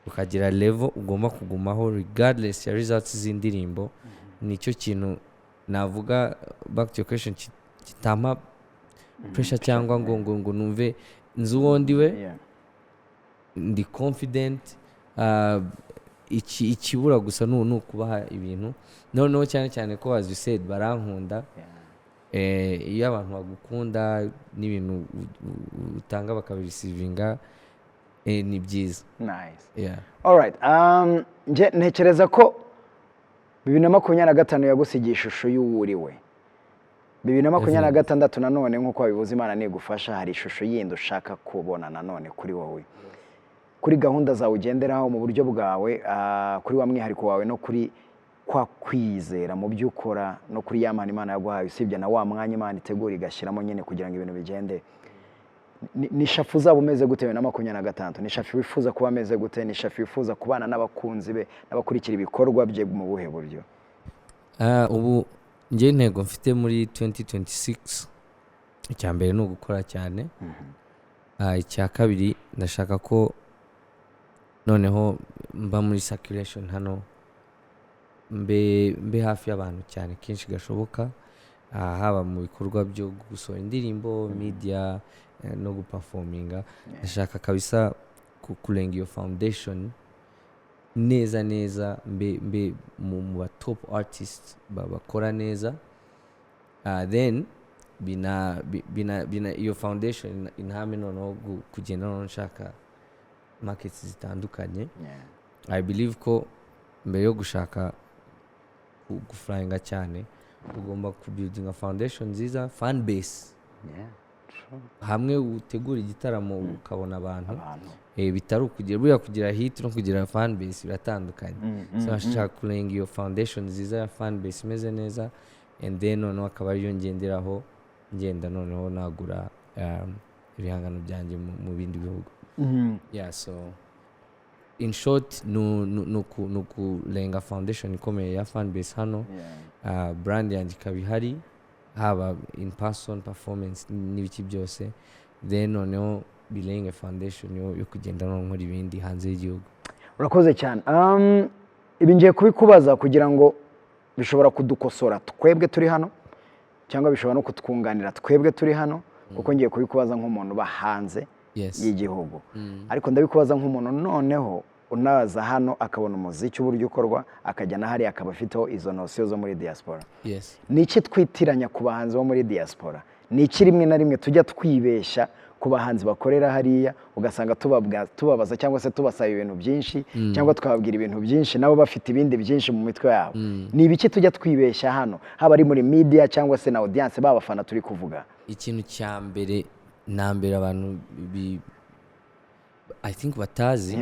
ukagira level ugomba kugumaho regardless ya results z'indirimbo, nicyo kintu navuga back to your question kitama pressure cyangwa ngo numve nzi uwo ndiwe, ndi confident. Ikibura gusa ni ukubaha ibintu, noneho cyane ko as you said barankunda. Iyo abantu bagukunda n'ibintu utanga bakabirisivinga ni byiza. Nice. Alright. Nje ntekereza ko 2025 yagusigiye ishusho y'uwuriwe. 2026 nanone nkuko bivuze Imana nigufasha hari ishusho yindi ushaka kubona nanone kuri wowe, kuri gahunda zawe ugenderaho mu buryo bwawe, kuri wa mwihariko wawe no kuri kwa kwizera mu byo ukora no kuri ya Imana yaguhaye, usibye na wa mwanya Imana itegura igashyiramo nyine kugira ngo ibintu bigende. Ni shafu zabo umeze gute na 2025? Ni shafu wifuza kuba ameze gute? Ni shafu wifuza kubana n'abakunzi be n'abakurikira ibikorwa bye mu buhe buryo? Ubu nge intego mfite muri 2026, icya mbere ni ugukora cyane. Icya kabiri ndashaka ko noneho mba muri circulation hano, mbe hafi y'abantu cyane kenshi gashoboka, haba mu bikorwa byo gusohora indirimbo, media no guperforminga. Ndashaka kabisa kurenga iyo foundation neza mbe mu ba top artists bakora neza, then bina iyo foundation intame noneho kugenda noneho nshaka markets zitandukanye. I believe ko mbere yo gushaka guflyinga cyane ugomba kubuildinga foundation nziza, fan base. Hamwe utegura igitaramo ukabona abantu bitari kugira hit no kugira fan base biratandukanye. So nshaka kurenga iyo foundation nziza ya fan base imeze neza, and then noneho akaba ariyo ngenderaho ngenda noneho nagura ibihangano byanjye mu bindi bihugu. So in short nukurenga foundation ikomeye ya fan base hano. Brand yanjye ikaba ihari, haba in person performance n'ibiki byose, then noneho birenga foundation yo kugenda no nkora ibindi hanze y'igihugu. Urakoze cyane. Ibi ngiye kubikubaza kugira ngo bishobora kudukosora twebwe turi hano, cyangwa bishobora no kutwunganira twebwe turi hano, kuko ngiye kubikubaza nk'umuntu bahanze y'igihugu. Ariko ndabikubaza nk'umuntu noneho unaza hano akabona umuziki uburyo ukorwa, akajya na hari akaba afiteho izo nosiyo zo muri diaspora. Ni iki twitiranya ku bahanzi bo muri diaspora? Ni iki rimwe na rimwe tujya twibeshya ku bahanzi bakorera hariya, ugasanga tubabaza cyangwa se tubasaba ibintu byinshi, cyangwa twababwira ibintu byinshi nabo bafite ibindi byinshi mu mitwe yabo? Ni ibiki tujya twibeshya hano, haba ari muri media cyangwa se na audience babafana turi kuvuga? Ikintu cya mbere abantu I think batazi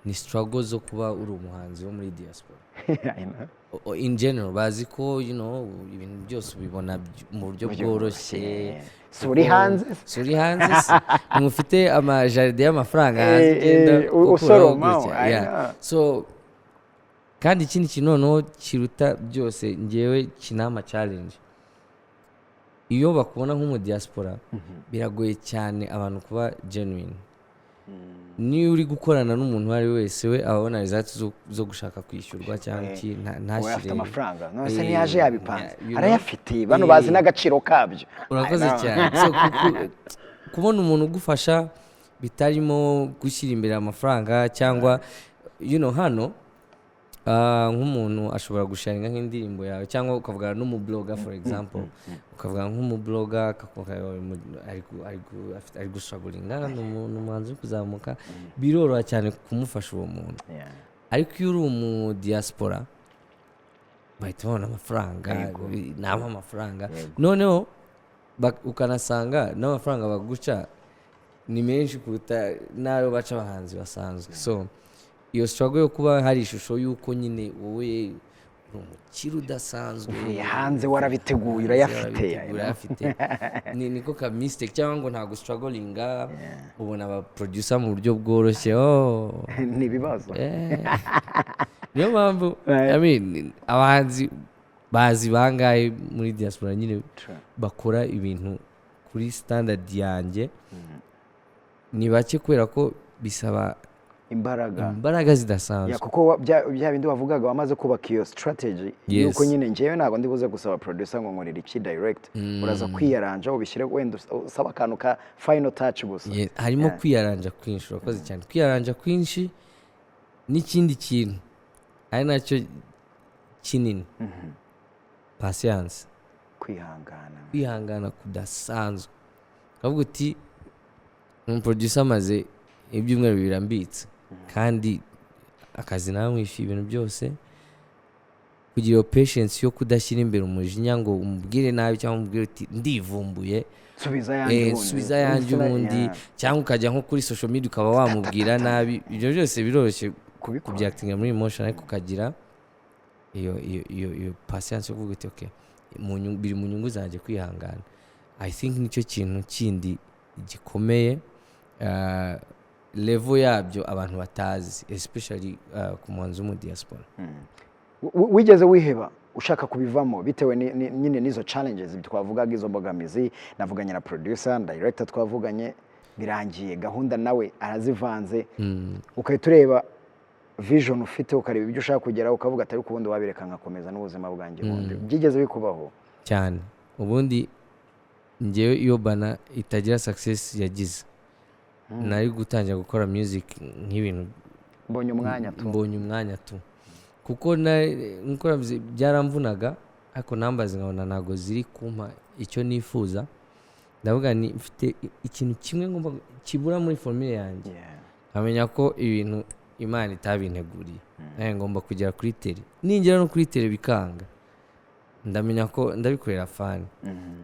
ni struggle zo kuba uri umuhanzi wo muri diaspora. In general bazi ko ibintu byose ubibona mu buryo bworoshye. Suri hanze mufite amajaride y'amafaranga hanze genda usoroma. So kandi ikindi kintu noneho kiruta byose ngewe kinama challenge, iyo bakubona nk'umu diaspora biragoye cyane abantu kuba genuine. Niyo uri gukorana n'umuntu wari wese we ababona results zo gushaka kwishyurwa cyangwa iki ntashyire amafaranga, none se ntiyaje yabipanze arayafite, bano bazi n'agaciro kabyo. Urakoze cyane. So kubona umuntu ugufasha bitarimo gushyira imbere amafaranga cyangwa hano nk'umuntu ashobora gusharinga nk'indirimbo yawe cyangwa ukavugana n'umubloga for example ukavugana nk'umubloga ari gushaguringa ni umuhanzi uri kuzamuka biroroha cyane kumufasha uwo muntu ariko iyo uri umu diaspora bahita babona amafaranga naba amafaranga noneho ukanasanga n'amafaranga baguca ni menshi kuruta n'ayo baca abahanzi basanzwe so iyo struggle yo kuba hari ishusho y'uko nyine wowe umukiri udasanzwe hanze warabiteguye urayafite niko ka mistake cyangwa ngo ntago strugglinga ubona aba producer mu buryo bworoshye ni ibibazo niyo mpamvu I mean abahanzi bazi bangaye muri diaspora nyine bakora ibintu kuri standard yanjye ni bake kubera ko bisaba imbaraga zidasanzwe kuko bya bindi bavugaga wamaze kubaka iyo strategy yuko nyine ngewe ntabwo ndi buze gusaba producer ngo nkorere iki direct uraza kwiyaranja ubishyire wenda usaba akantu ka final touch gusa harimo kwiyaranja kwinshi urakoze cyane kwiyaranja kwinshi n'ikindi kintu ari nacyo kinini patience kwihangana kudasanzwe ukavuga uti umuproducer amaze ibyumweru birambitse kandi akazi nawe mwishyuye ibintu byose kugira iyo patience yo kudashyira imbere umujinya ngo umubwire nabi cyangwa umubwire uti ndivumbuye subiza yanjye ubundi cyangwa ukajya nko kuri social media ukaba wamubwira nabi ibyo byose biroroshye kubyakitinga muri emotion ariko ukagira iyo patience yo kuvuga uti okay biri mu nyungu zanjye kwihangana I think nicyo kintu kindi gikomeye level yabyo abantu batazi especially ku muhanzi wo mu diaspora wigeze wiheba ushaka kubivamo bitewe nyine n'izo challenges twavugaga izo mbogamizi navuganye na producer director twavuganye birangiye gahunda nawe arazivanze ukahita ureba vision ufite ukareba ibyo ushaka kugeraho ukavuga atari kubundi wabireka nkakomeza n'ubuzima bwanjye bundi byigeze bikubaho cyane ubundi ngewe iyo bana itagira success yagize nari gutangira gukora music nk'ibintu mbonye umwanya tu kuko nkora byaramvunaga ariko nambaze nkabona ntago ziri kumpa icyo nifuza ndavuga ni mfite ikintu kimwe ngomba kibura muri formule yanjye nkamenya ko ibintu Imana itabinteguriye ngomba kugera kuri tele ningera no kuri tele bikanga ndamenya ko ndabikorera fan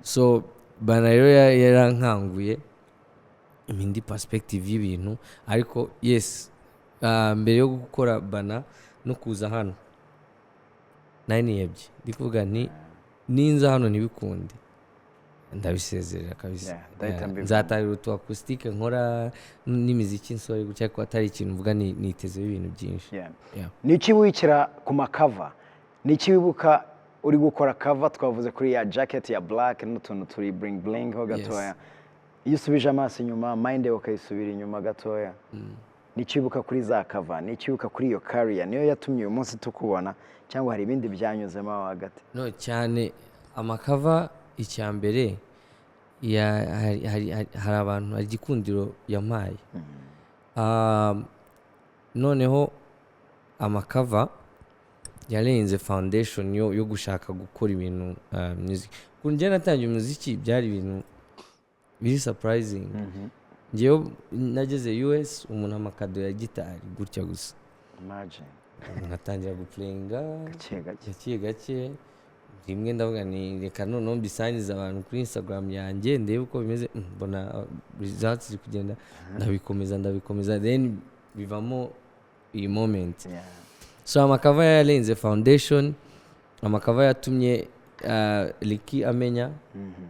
so bana rero yarankanguye indi perspective y'ibintu ariko yes mbere yo gukora bana no kuza hano nayebye ndi kuvuga ninza hano ntibikunde ndabisezerera kabisa nzatangira utu acoustic nkora n'imiziki nsore gucya ko atari ikintu mvuga nitezeho ibintu byinshi ni iki wikira ku makava ni iki wibuka uri gukora cover twavuze kuri ya jacket ya black n'utuntu turi bling bling ho gatoya iyo usubije amaso inyuma mind ukayisubira inyuma gatoya ni iki wibuka kuri za cover ni iki wibuka kuri iyo career niyo yatumye uyu munsi tukubona cyangwa hari ibindi byanyuzemo hagati no cyane amakava icyambere hari abantu hari igikundiro yampaye noneho amakava yarenze foundation yo gushaka gukora ibintu music kunjye natangiye umuziki byari ibintu biri surprising ngewe nageze US umuntu amakado ya gitari gutya gusa imagine natangira guplayinga gake rimwe ndavuga ni reka noneho mbisangiza abantu kuri Instagram yanjye ndebe uko bimeze mbona results ziri kugenda ndabikomeza then bivamo iyi moment so amakava yarenze foundation amakava yatumye Liki amenya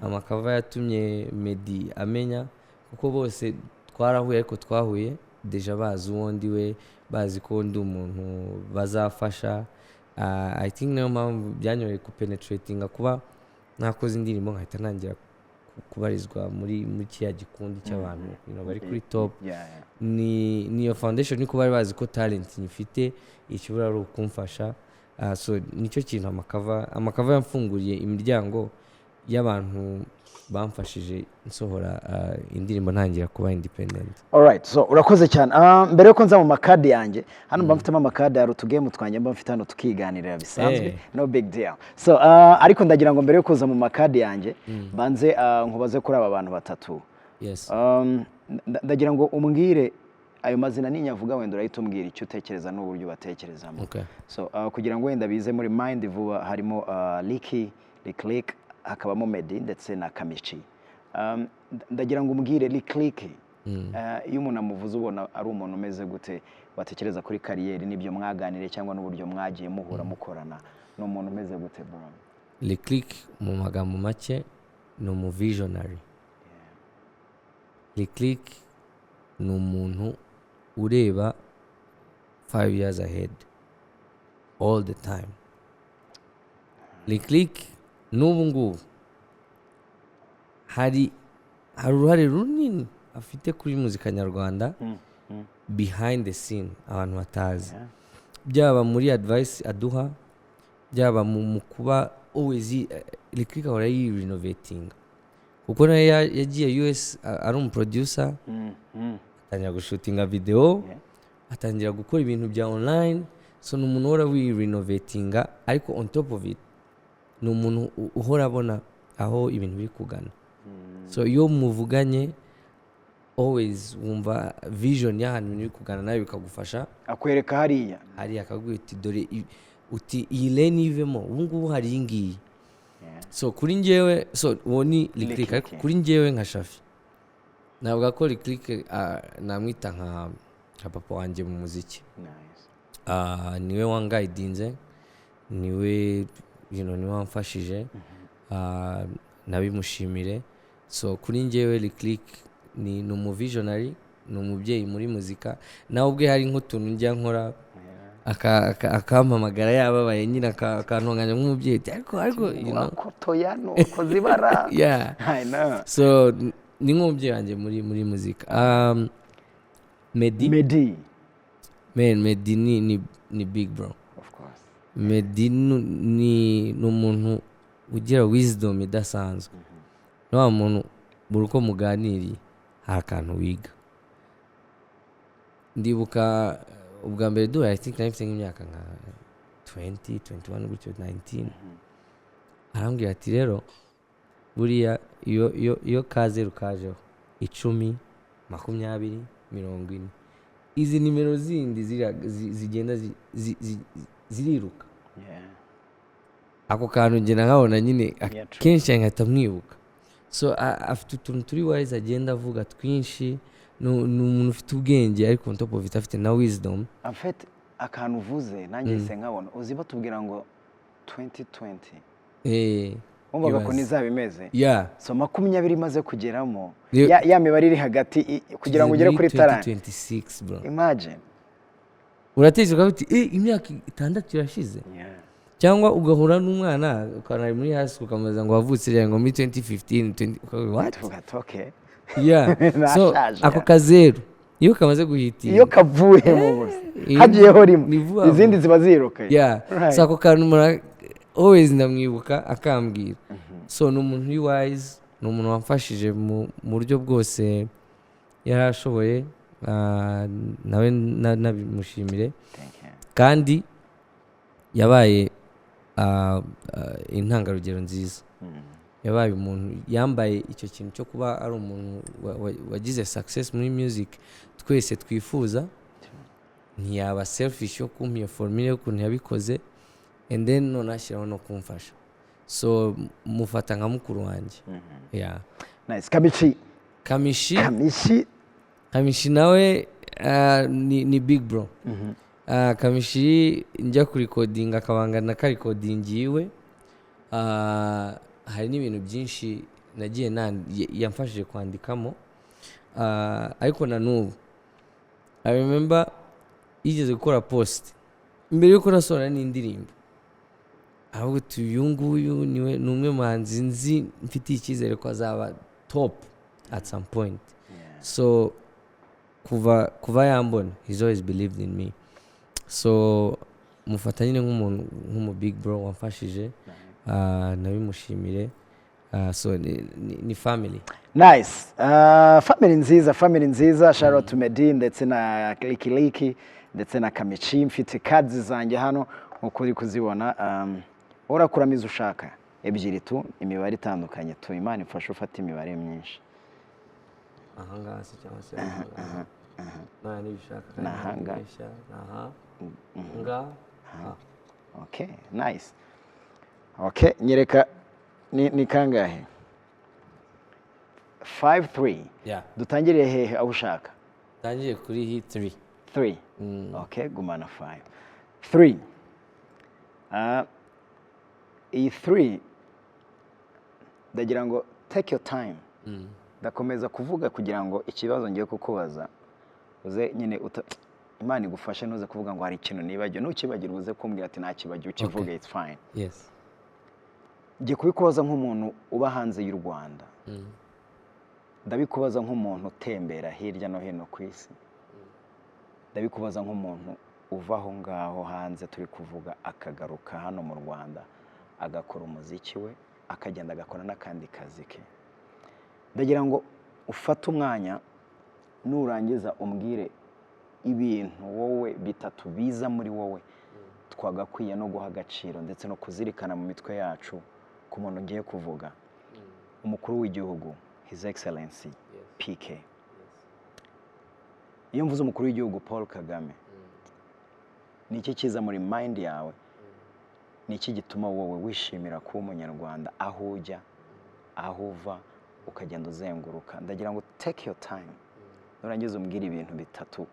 amakava yatumye Medi amenya kuko bose twarahuye ariko twahuye deja bazi uwondi we bazi ko ndi umuntu bazafasha I think niyo mpamvu byanyoreye kupenetratinga kuba nakoze indirimbo nkahita ntangira kubarizwa muri kiya gikundi cy'abantu bari kuri top niyo foundation niko bari bazi ko talent nyifite ikibura ari ukumfasha so nicyo kintu amakava yamfunguriye imiryango y'abantu bamfashije nsohora indirimbo ntangira kuba independent. Alright, so urakoze cyane. Mbere yuko nza mu makadi yanjye, hano mba mfitemo amakadi hari utugame twanjye mba mfite hano tukiganirira bisanzwe, no big deal. So ariko ndagira ngo mbere yo kuza mu makadi yanjye banze nkubaze kuri aba bantu batatu. Yes. Ndagira ngo umbwire ayo mazina ninyavuga wenda urahita umbwira icyo utekereza n'uburyo batekerezamo. Okay. So kugira ngo wenda bize muri mind vuba harimo Licky, Lick, hakabamo Meddy ndetse na Kamichi. Ndagira ngo umbwire Lick, iyo umuntu amuvuze ubona ari umuntu umeze gute, watekereza kuri kariyeri n'ibyo mwaganire cyangwa n'uburyo mwagiye muhura mukorana, ni umuntu umeze gute bro? Lick mu magambo make ni umu visionary. Lick ni umuntu ureba 5 years ahead all the time. Lick n'ubu ngubu hari uruhare runini afite kuri muzika nyarwanda behind the scene abantu batazi, byaba muri advice aduha, byaba mu kuba always Lick ahora renovating, kuko nawe yagiye US ari umuproducer, atangira gushutinga video, atangira gukora ibintu bya online, so ni umuntu uhora renovatinga, ariko on top of it ni umuntu uhora abona aho ibintu biri kugana. So iyo muvuganye always wumva vision y'ahantu biri kugana, nawe bikagufasha, akwereka hariya akagwira uti dore uti iyi lane ivemo ubu ngubu hari iyi ngiyi. So kuri njyewe, so uwo ni Lick, ariko kuri njyewe nka Shafi navuga ko Lick namwita nka papa wanjye mu muziki. Niwe wangaidinze, niwe niwe wamfashije, nabimushimire. So kuri njyewe Lick ni umu visionary, ni umubyeyi muri muzika. Nawe ubwe hari nk'utuntu njya nkora akampamagara yababaye nyine akantunganya nk'umubyeyi, ariko wakotoya nuko zibara. Yeah, I know. So ni nk'umubyeyi wanjye muri muzika. Meddy ni big bro. Of course. Meddy ni umuntu ugira wisdom idasanzwe. No muntu buri uko muganiriye hari akantu wiga. Ndibuka ubwa mbere I think nafite nk'imyaka nka 20, 21 gutyo 19. Arambwira ati rero buriya iyo kazeru kajeho 10, 20, 40, izi nimero zindi zigenda ziriruka. Ako kantu ngena nkabona nyine kenshi nkahita mwibuka. So afite utuntu turi wise agenda avuga twinshi, ni umuntu ufite ubwenge, ariko on top of it afite na wisdom. En fait akantu uvuze nanjye se nkabona uzi batubwira ngo 2020 umvaga ko nizabimeze. So 20 imaze kugeramo ya mibare iri hagati kugira ngo ugere kuri talent 26 bro. Imagine uratekereza uti imyaka 6 irashize. Cyangwa ugahura n'umwana ukanari muri hasi ukamaza ngo wavutse ngo muri 2015 what? Okay. Yeah. So ako kazeru iyo kamaze guhitira, iyo kavuye mu busa hagiyeho rimwe izindi ziba ziruka. Yeah. So ako kantu always ndamwibuka akambwira. So ni umuntu wise, ni umuntu wamfashije mu buryo bwose yarashoboye, nawe nabimushimire. Kandi yabaye intangarugero nziza. Yabaye umuntu yambaye icyo kintu cyo kuba ari umuntu wagize success muri music twese twifuza. Ntiyaba selfish yo kumpiye formule y'ukuntu yabikoze, and then none ashyiraho no kumfasha. So mufata nka mukuru wanjye. Yeah. Nice. Kamichi nawe ni big bro. Kamichi njya kuri recording akabangana ka recording yiwe. Hari n'ibintu byinshi nagiye yamfashije kwandikamo, ariko na n'ubu I remember yigeze gukora post mbere yuko nasohora n'indirimbo, ahubwo uyu nguyu ni umwe muhanzi nzi mfite icyizere ko azaba top at some point. So kuva yambona he's always believed in me. So mufatanye nk'umuntu nk'umu big bro wamfashije, nabimushimire. so ni family. Nice. Family nziza, shout out to Medin ndetse na Likiliki ndetse na Kamichi, mfite cards zanjye hano nkuko uri kuzibona. Urakuramiza ushaka ebyiri tu, imibare itandukanye tu, Imana ifasha ufata imibare myinshi. Ahanga se cyangwa se na ni bishaka Nahanga. Nga. Okay, nice. Okay, nyereka ni kangahe? 5-3. Yeah. Dutangiriye hehe aho ushaka? Tangiye kuri hii 3. 3. Okay, gumana 5. 3. Iyi 3 ndagira ngo take your time. Ndakomeza kuvuga kugira ngo ikibazo ngiye kukubaza uze nyine Imana igufashe nuze kuvuga ngo hari ikintu nibagiwe, nukibagirwa uze kumbwira ati nta kibagiwe, ukivuge it's fine. Yes. Ngiye kubikubaza nk'umuntu uba hanze y'u Rwanda. Ndabikubaza nk'umuntu utembera hirya no hino ku isi. Ndabikubaza nk'umuntu uva aho ngaho hanze turi kuvuga akagaruka hano mu Rwanda agakora umuziki we akagenda agakora n'akandi kazi ke. Ndagira ngo ufate umwanya nurangiza umbwire ibintu wowe bitatu biza muri wowe twagakwiye no guha agaciro ndetse no kuzirikana mu mitwe yacu ku muntu ngiye kuvuga. Umukuru w'igihugu His Excellency PK. Iyo mvuze umukuru w'igihugu Paul Kagame, niki kiza muri mind yawe? Niki gituma wowe wishimira kuba umunyarwanda aho ujya aho uva ukagenda uzenguruka? Ndagira ngo take your time nurangiza umbwire ibintu bitatu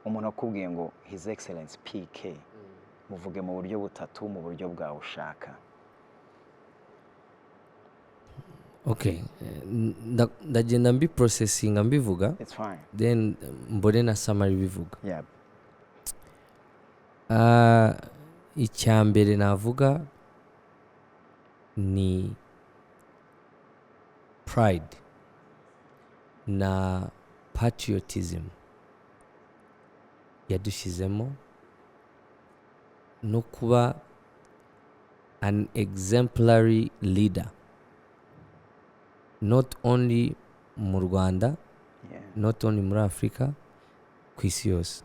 umuntu akubwiye ngo His Excellency PK, muvuge mu buryo butatu, mu buryo bwawe ushaka. Okay, ndagenda mbi processing mbivuga. It's fine. Then mbone na summary bivuga. Yeah. Icyambere navuga ni pride na patriotism yadushizemo no kuba an exemplary leader, not only mu Rwanda, not only muri Africa, ku isi yose.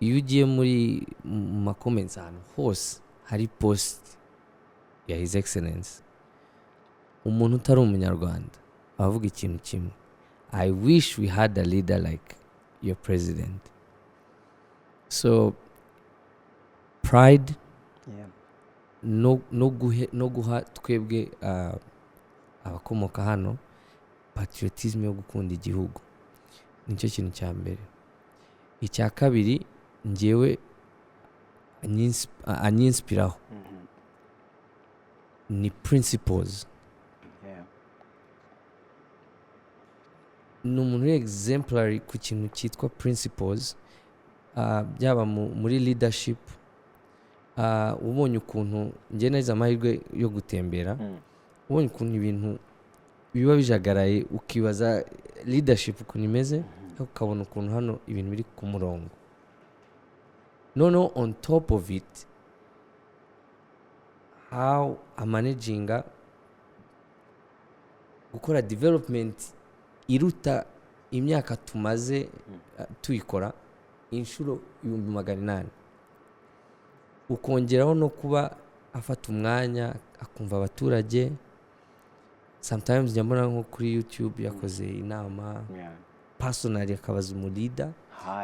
Iyo ugiye muri ma comments ahantu hose hari post ya His Excellency, umuntu utari umunyarwanda avuga ikintu kimwe: I wish we had a leader like your president. So pride no guha twebwe abakomoka hano patriotism yo gukunda igihugu, nicyo kintu cya mbere. Icya kabiri njyewe anyinspiraho ni principles. Ni umuntu exemplary ku kintu cyitwa principles, byaba muri leadership. Ubonye ukuntu njye neza amahirwe yo gutembera, ubonye ukuntu ibintu biba bijagaraye ukibaza leadership ukuntu imeze, ukabona ukuntu hano ibintu biri ku murongo. No, on top of it, how managing gukora development iruta imyaka tumaze tuyikora inshuro 800, ukongeraho no kuba afata umwanya akumva abaturage. Sometimes njya mbona nko kuri YouTube yakoze inama personally akabaza umulida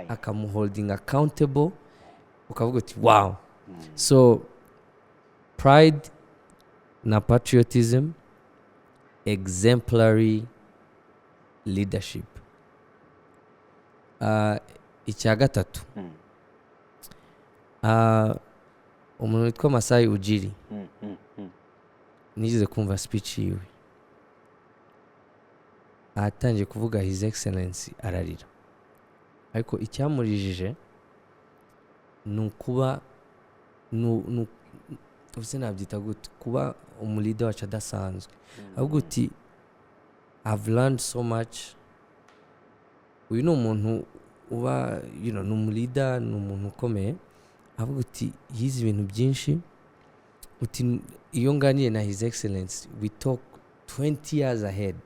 akamuholding accountable, ukavuga uti wow. So pride na patriotism, exemplary leadership. Icya gatatu, umuntu witwa Masai Ujiri, nigeze kumva speech yiwe atangiye kuvuga His Excellency ararira, ariko icyamurijije ni ukuba ubuse nabyita gute, kuba umulida wacu adasanzwe. Ahubwo uti I've learned so much. Uyu ni umuntu uba ni umulida, ni umuntu ukomeye. Ahubwo uti yize ibintu byinshi, uti iyo nganiye na his excellence we talk 20 years ahead,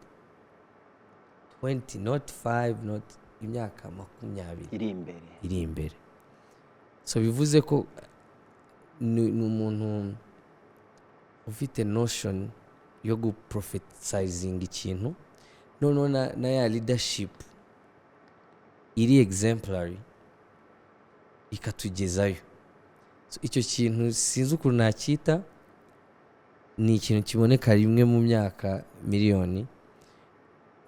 20 not 5 not imyaka 20 iri imbere. So bivuze ko ni umuntu ufite notion yo guprofesizing ikintu, noneho na ya leadership iri exemplary ikatugezayo. So icyo kintu sinzi ukuntu nacyita, ni ikintu kiboneka rimwe mu myaka miliyoni.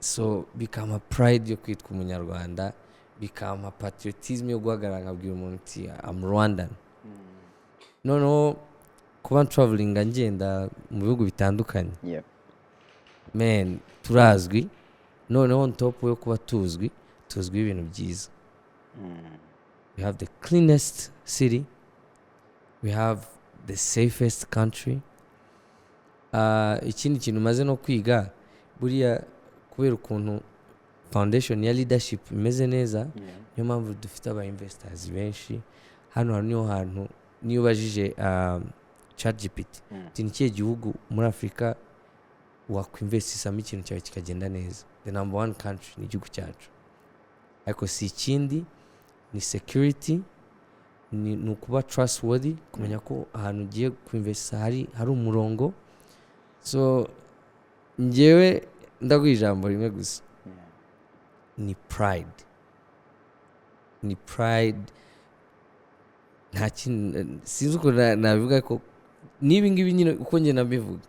So bikama pride yo kwitwa umunyarwanda, bikama patriotism yo guhagarara nkabwira umuntu uti I'm Rwandan. Noneho kuba traveling ngenda mu bihugu bitandukanye, man turazwi, noneho on top yo kuba tuzwi ibintu byiza. We have the cleanest city, we have the safest country. Ikindi kintu maze no kwiga buriya kubera ukuntu foundation ya leadership imeze neza, niyo mpamvu dufite aba investors benshi hano. Niyo hantu niyo bajije ChatGPT ni kihe gihugu muri Afrika wakwinvestisamo ikintu cyawe kikagenda neza, the number 1 country ni igihugu cyacu. Ariko si ikindi, ni security, ni ukuba trustworthy, kumenya ko ahantu ugiye kuinvesta hari umurongo. So njyewe ndaguha ijambo rimwe gusa, ni pride. Nta kintu sinzi uko nabivuga, ko niba ngibi nyine uko njye nabivuga,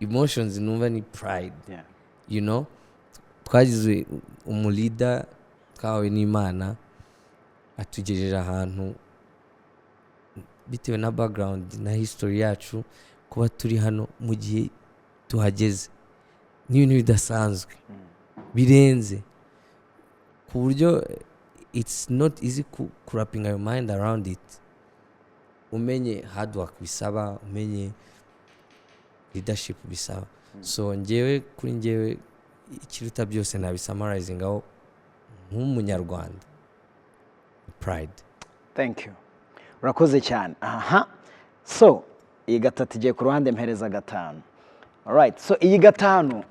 emotions numva ni pride. You know, twagize umulida twawe n'Imana atugejeje ahantu bitewe na background na history yacu. Kuba turi hano mu gihe tuhageze ni ibintu bidasanzwe, birenze ku buryo it's not easy wrapping your mind around it. Umenye hard work bisaba, umenye leadership bisaba. So kuri njyewe ikiruta byose nabisummarizinga aho nk'umunyarwanda, pride. Thank you, urakoze cyane. So iyi gatatu igiye ku ruhande, mpereza gatanu. Alright, so iyi gatanu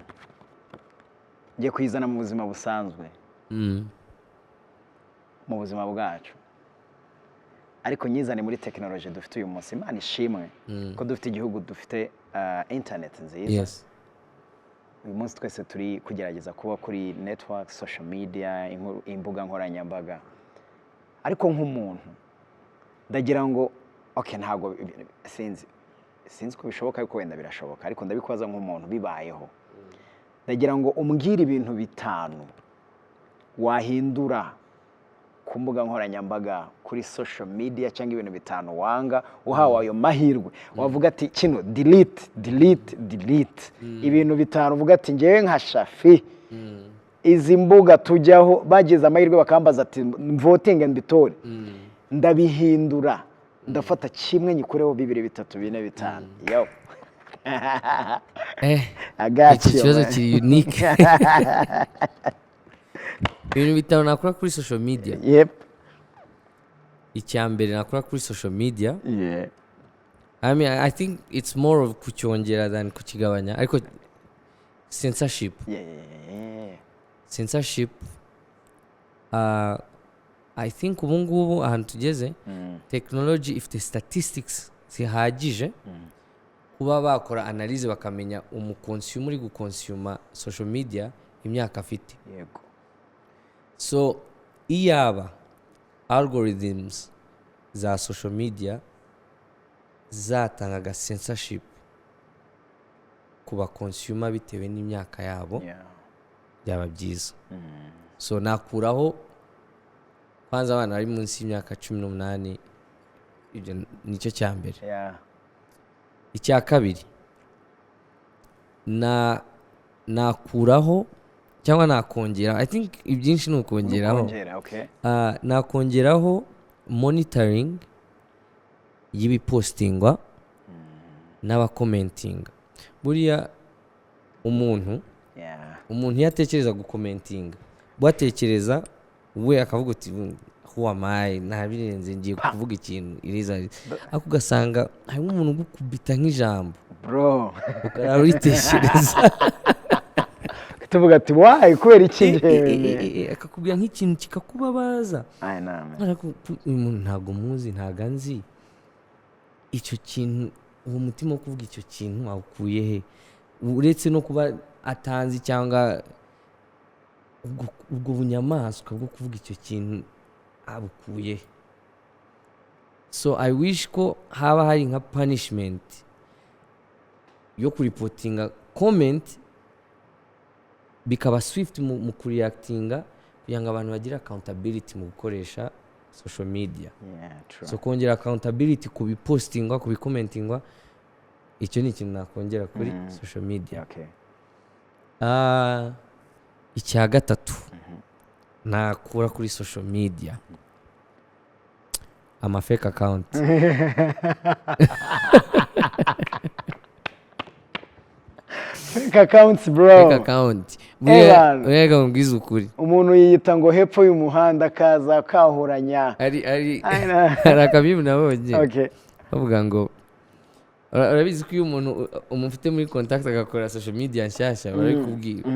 ngiye kuyizana mu buzima busanzwe, mu buzima bwacu, ariko nyizane muri technology dufite uyu munsi. Imana ishimwe ko dufite igihugu dufite internet nziza. Uyu munsi twese turi kugerageza kuba kuri network, social media, imbuga nkoranyambaga. Ariko nk'umuntu ndagira ngo ntago sinzi ko bishoboka, ariko wenda birashoboka, ariko ndabikwaza nk'umuntu bibayeho. Ndagira ngo umbwire ibintu 5 wahindura ku mbuga nkoranyambaga, kuri social media, cyangwa ibintu 5 wanga uhawe ayo mahirwe. Wavuga ati kino delete. Ibintu 5 uvuga ati ngewe nka Shafi, izi mbuga tujyaho bagize amahirwe bakambaza ati voting and bitore, ndabihindura, ndafata kimwe nyikureho 2 3 4 5. Yo iki kibazo kiri unique. Ibintu 5 nakora kuri social media. Icyambere nakora kuri social media, I mean I think it's more of kucyongera than kukigabanya. Ariko censorship, censorship, I think ubu ngubu ahantu tugeze, technology ifite statistics zihagije kuba bakora analyse bakamenya umuconsumer uri gukonsuma social media imyaka afite. So iyaba algorithms za social media zatangaga censorship ku baconsumer bitewe n'imyaka yabo, byaba byiza. So nakuraho kwanza abana bari munsi y'imyaka 18, ibyo nicyo cyambere. Icya kabiri, nakuraho cyangwa nakongera, I think ibyinshi nukongeraho, nakongeraho monitoring y'ibipostingwa n'abakomentinga. Buriya umuntu yatekereza gukomentinga, batekereza we akavuga uti who am I ntabirenze ngiye kuvuga ikintu iriza ariko ugasanga harimo umuntu ugukubita nk'ijambo bro ukarara uriteshereza tuvuga ati why kubera iki njyewe akakubwira nk'ikintu kikakubabaza ai name uyu muntu ntabwo muzi ntabwo anzi icyo kintu uwo mutima wo kuvuga icyo kintu awukuye he uretse no kuba atanzi cyangwa ubwo bunyamaswa bwo kuvuga icyo kintu abukuye he so I wish ko haba hari nka punishment yo kuripotinga comment bikaba swift mu kureactinga kugira ngo abantu bagire accountability mu gukoresha social media. So kongera accountability ku bipostingwa ku bicommentingwa icyo ni ikintu nakongera kuri social media. Icya gatatu nakura kuri social media ama fake account. Fake accounts bro. Fake account. Mwega mbwiza ukuri. Umuntu yiyita ngo hepfo y'umuhanda kaza kahuranya. Ari akabimu nabonye. Okay. Bavuga ngo urabizi ko iyo umuntu umufite muri contact agakora social media nshyashya barikubwira.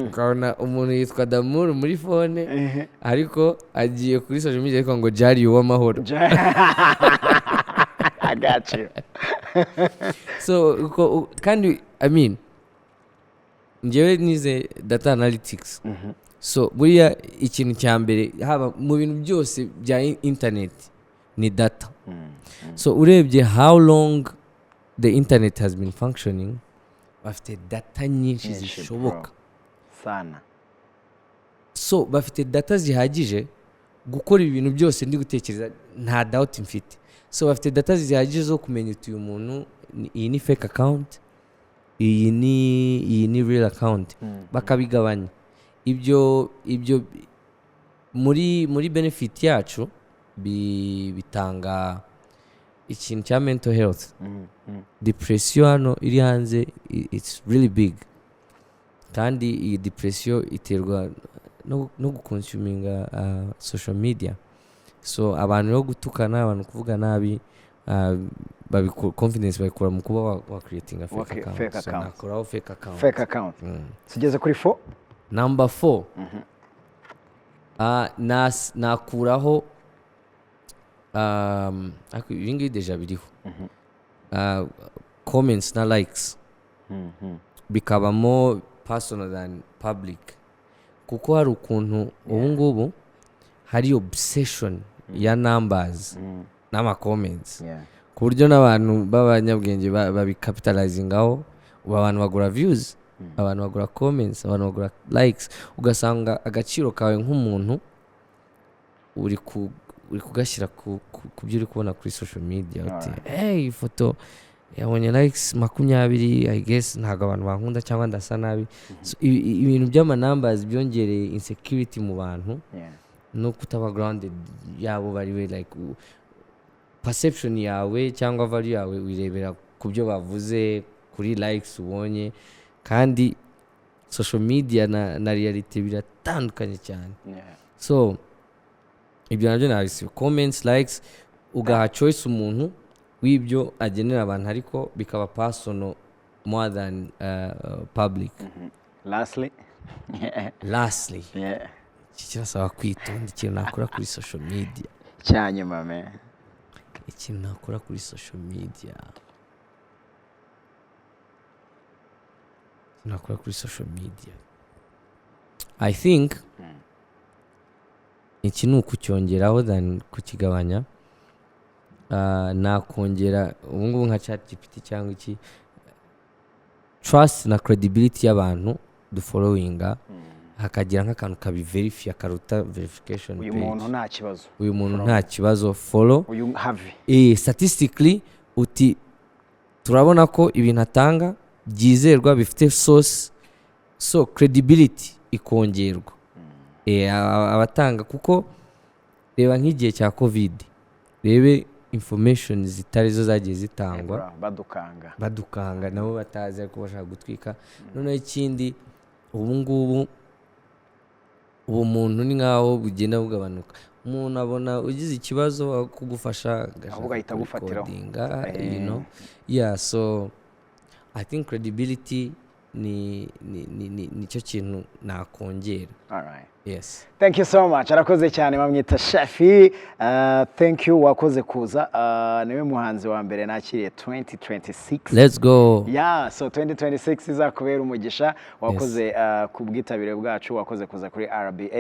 Ukabona umuntu yitwa Damour muri phone ariko agiye kuri social media ariko ngo Jari w'amahoro. I got you. So kandi I mean njyewe nize data analytics. So buriya ikintu cya mbere haba mu bintu byose bya internet ni data. So urebye how long the internet has been functioning bafite data nyinshi zishoboka sana. So bafite data zihagije gukora ibintu byose ndi gutekereza nta doubt mfite. So bafite data zihagije zo kumenya uyu muntu iyi ni fake account iyi ni real account bakabigabanya ibyo muri benefit yacu bitanga ikintu cya mental health. Depression hano iri hanze it's really big kandi iyi depression iterwa no gukonsuminga social media. So abantu no gutukana abantu kuvuga nabi confidence bayikura mu kuba wa creating a fake account. So nakuraho fake account. Tugeze kuri 4. Number 4 nakuraho ibingibi deja biriho comments na likes bikaba more personal than public kuko hari ukuntu ubu ngubu hari obsession ya numbers n'ama comments ku buryo n'abantu b'abanyabwenge babicapitalizingaho abantu bagura views abantu bagura comments abantu bagura likes ugasanga agaciro kawe nk'umuntu uri kugashyira ku byo uri kubona kuri social media uti hey ifoto yabonye likes 20 I guess ntago abantu bankunda cyangwa ndasa nabi. Ibintu by'ama numbers byongereye insecurity mu bantu no kutaba grounded yabo bariwe like perception yawe cyangwa value yawe wirebera ku byo bavuze kuri likes ubonye kandi social media na reality biratandukanye cyane. So ibyo nabyo nabisi comments likes ugaha choice umuntu w'ibyo agenera abantu ariko bikaba personal more than public. Lastly kirasaba kwitonda ikintu nakora kuri social media cyanyuma me ikintu nakora kuri social media I think iki ni ukucyongeraho than kukigabanya. Nakongera ubungubu nka ChatGPT cyangwa iki trust na credibility y'abantu dufollowinga hakagira nk'akantu kabiverify akaruta verification page. Uyu muntu nta kibazo follow uyu have statistically uti turabona ko ibintu atanga byizerwa bifite source so credibility ikongerwa. Abatanga kuko reba nk'igihe cya covid rebe information zitari zo zagiye zitangwa badukanga nabo batazi ariko bashaka gutwika. None ikindi ubu ngubu ubumuntu ni nkaho bugenda bugabanuka. Umuntu abona ugize ikibazo kugufasha ahubwo ahita agufatiraho, you know. Yeah, so I think credibility ni cyo kintu nakongera. All right. Yes. Thank you so much. Arakoze cyane bamwita Shafi. Thank you wakoze kuza. Niwe muhanzi wa mbere nakiriye 2026. Let's go. Yeah, so 2026 izakubera umugisha. Wakoze ku bwitabire bwacu, wakoze kuza kuri RBA.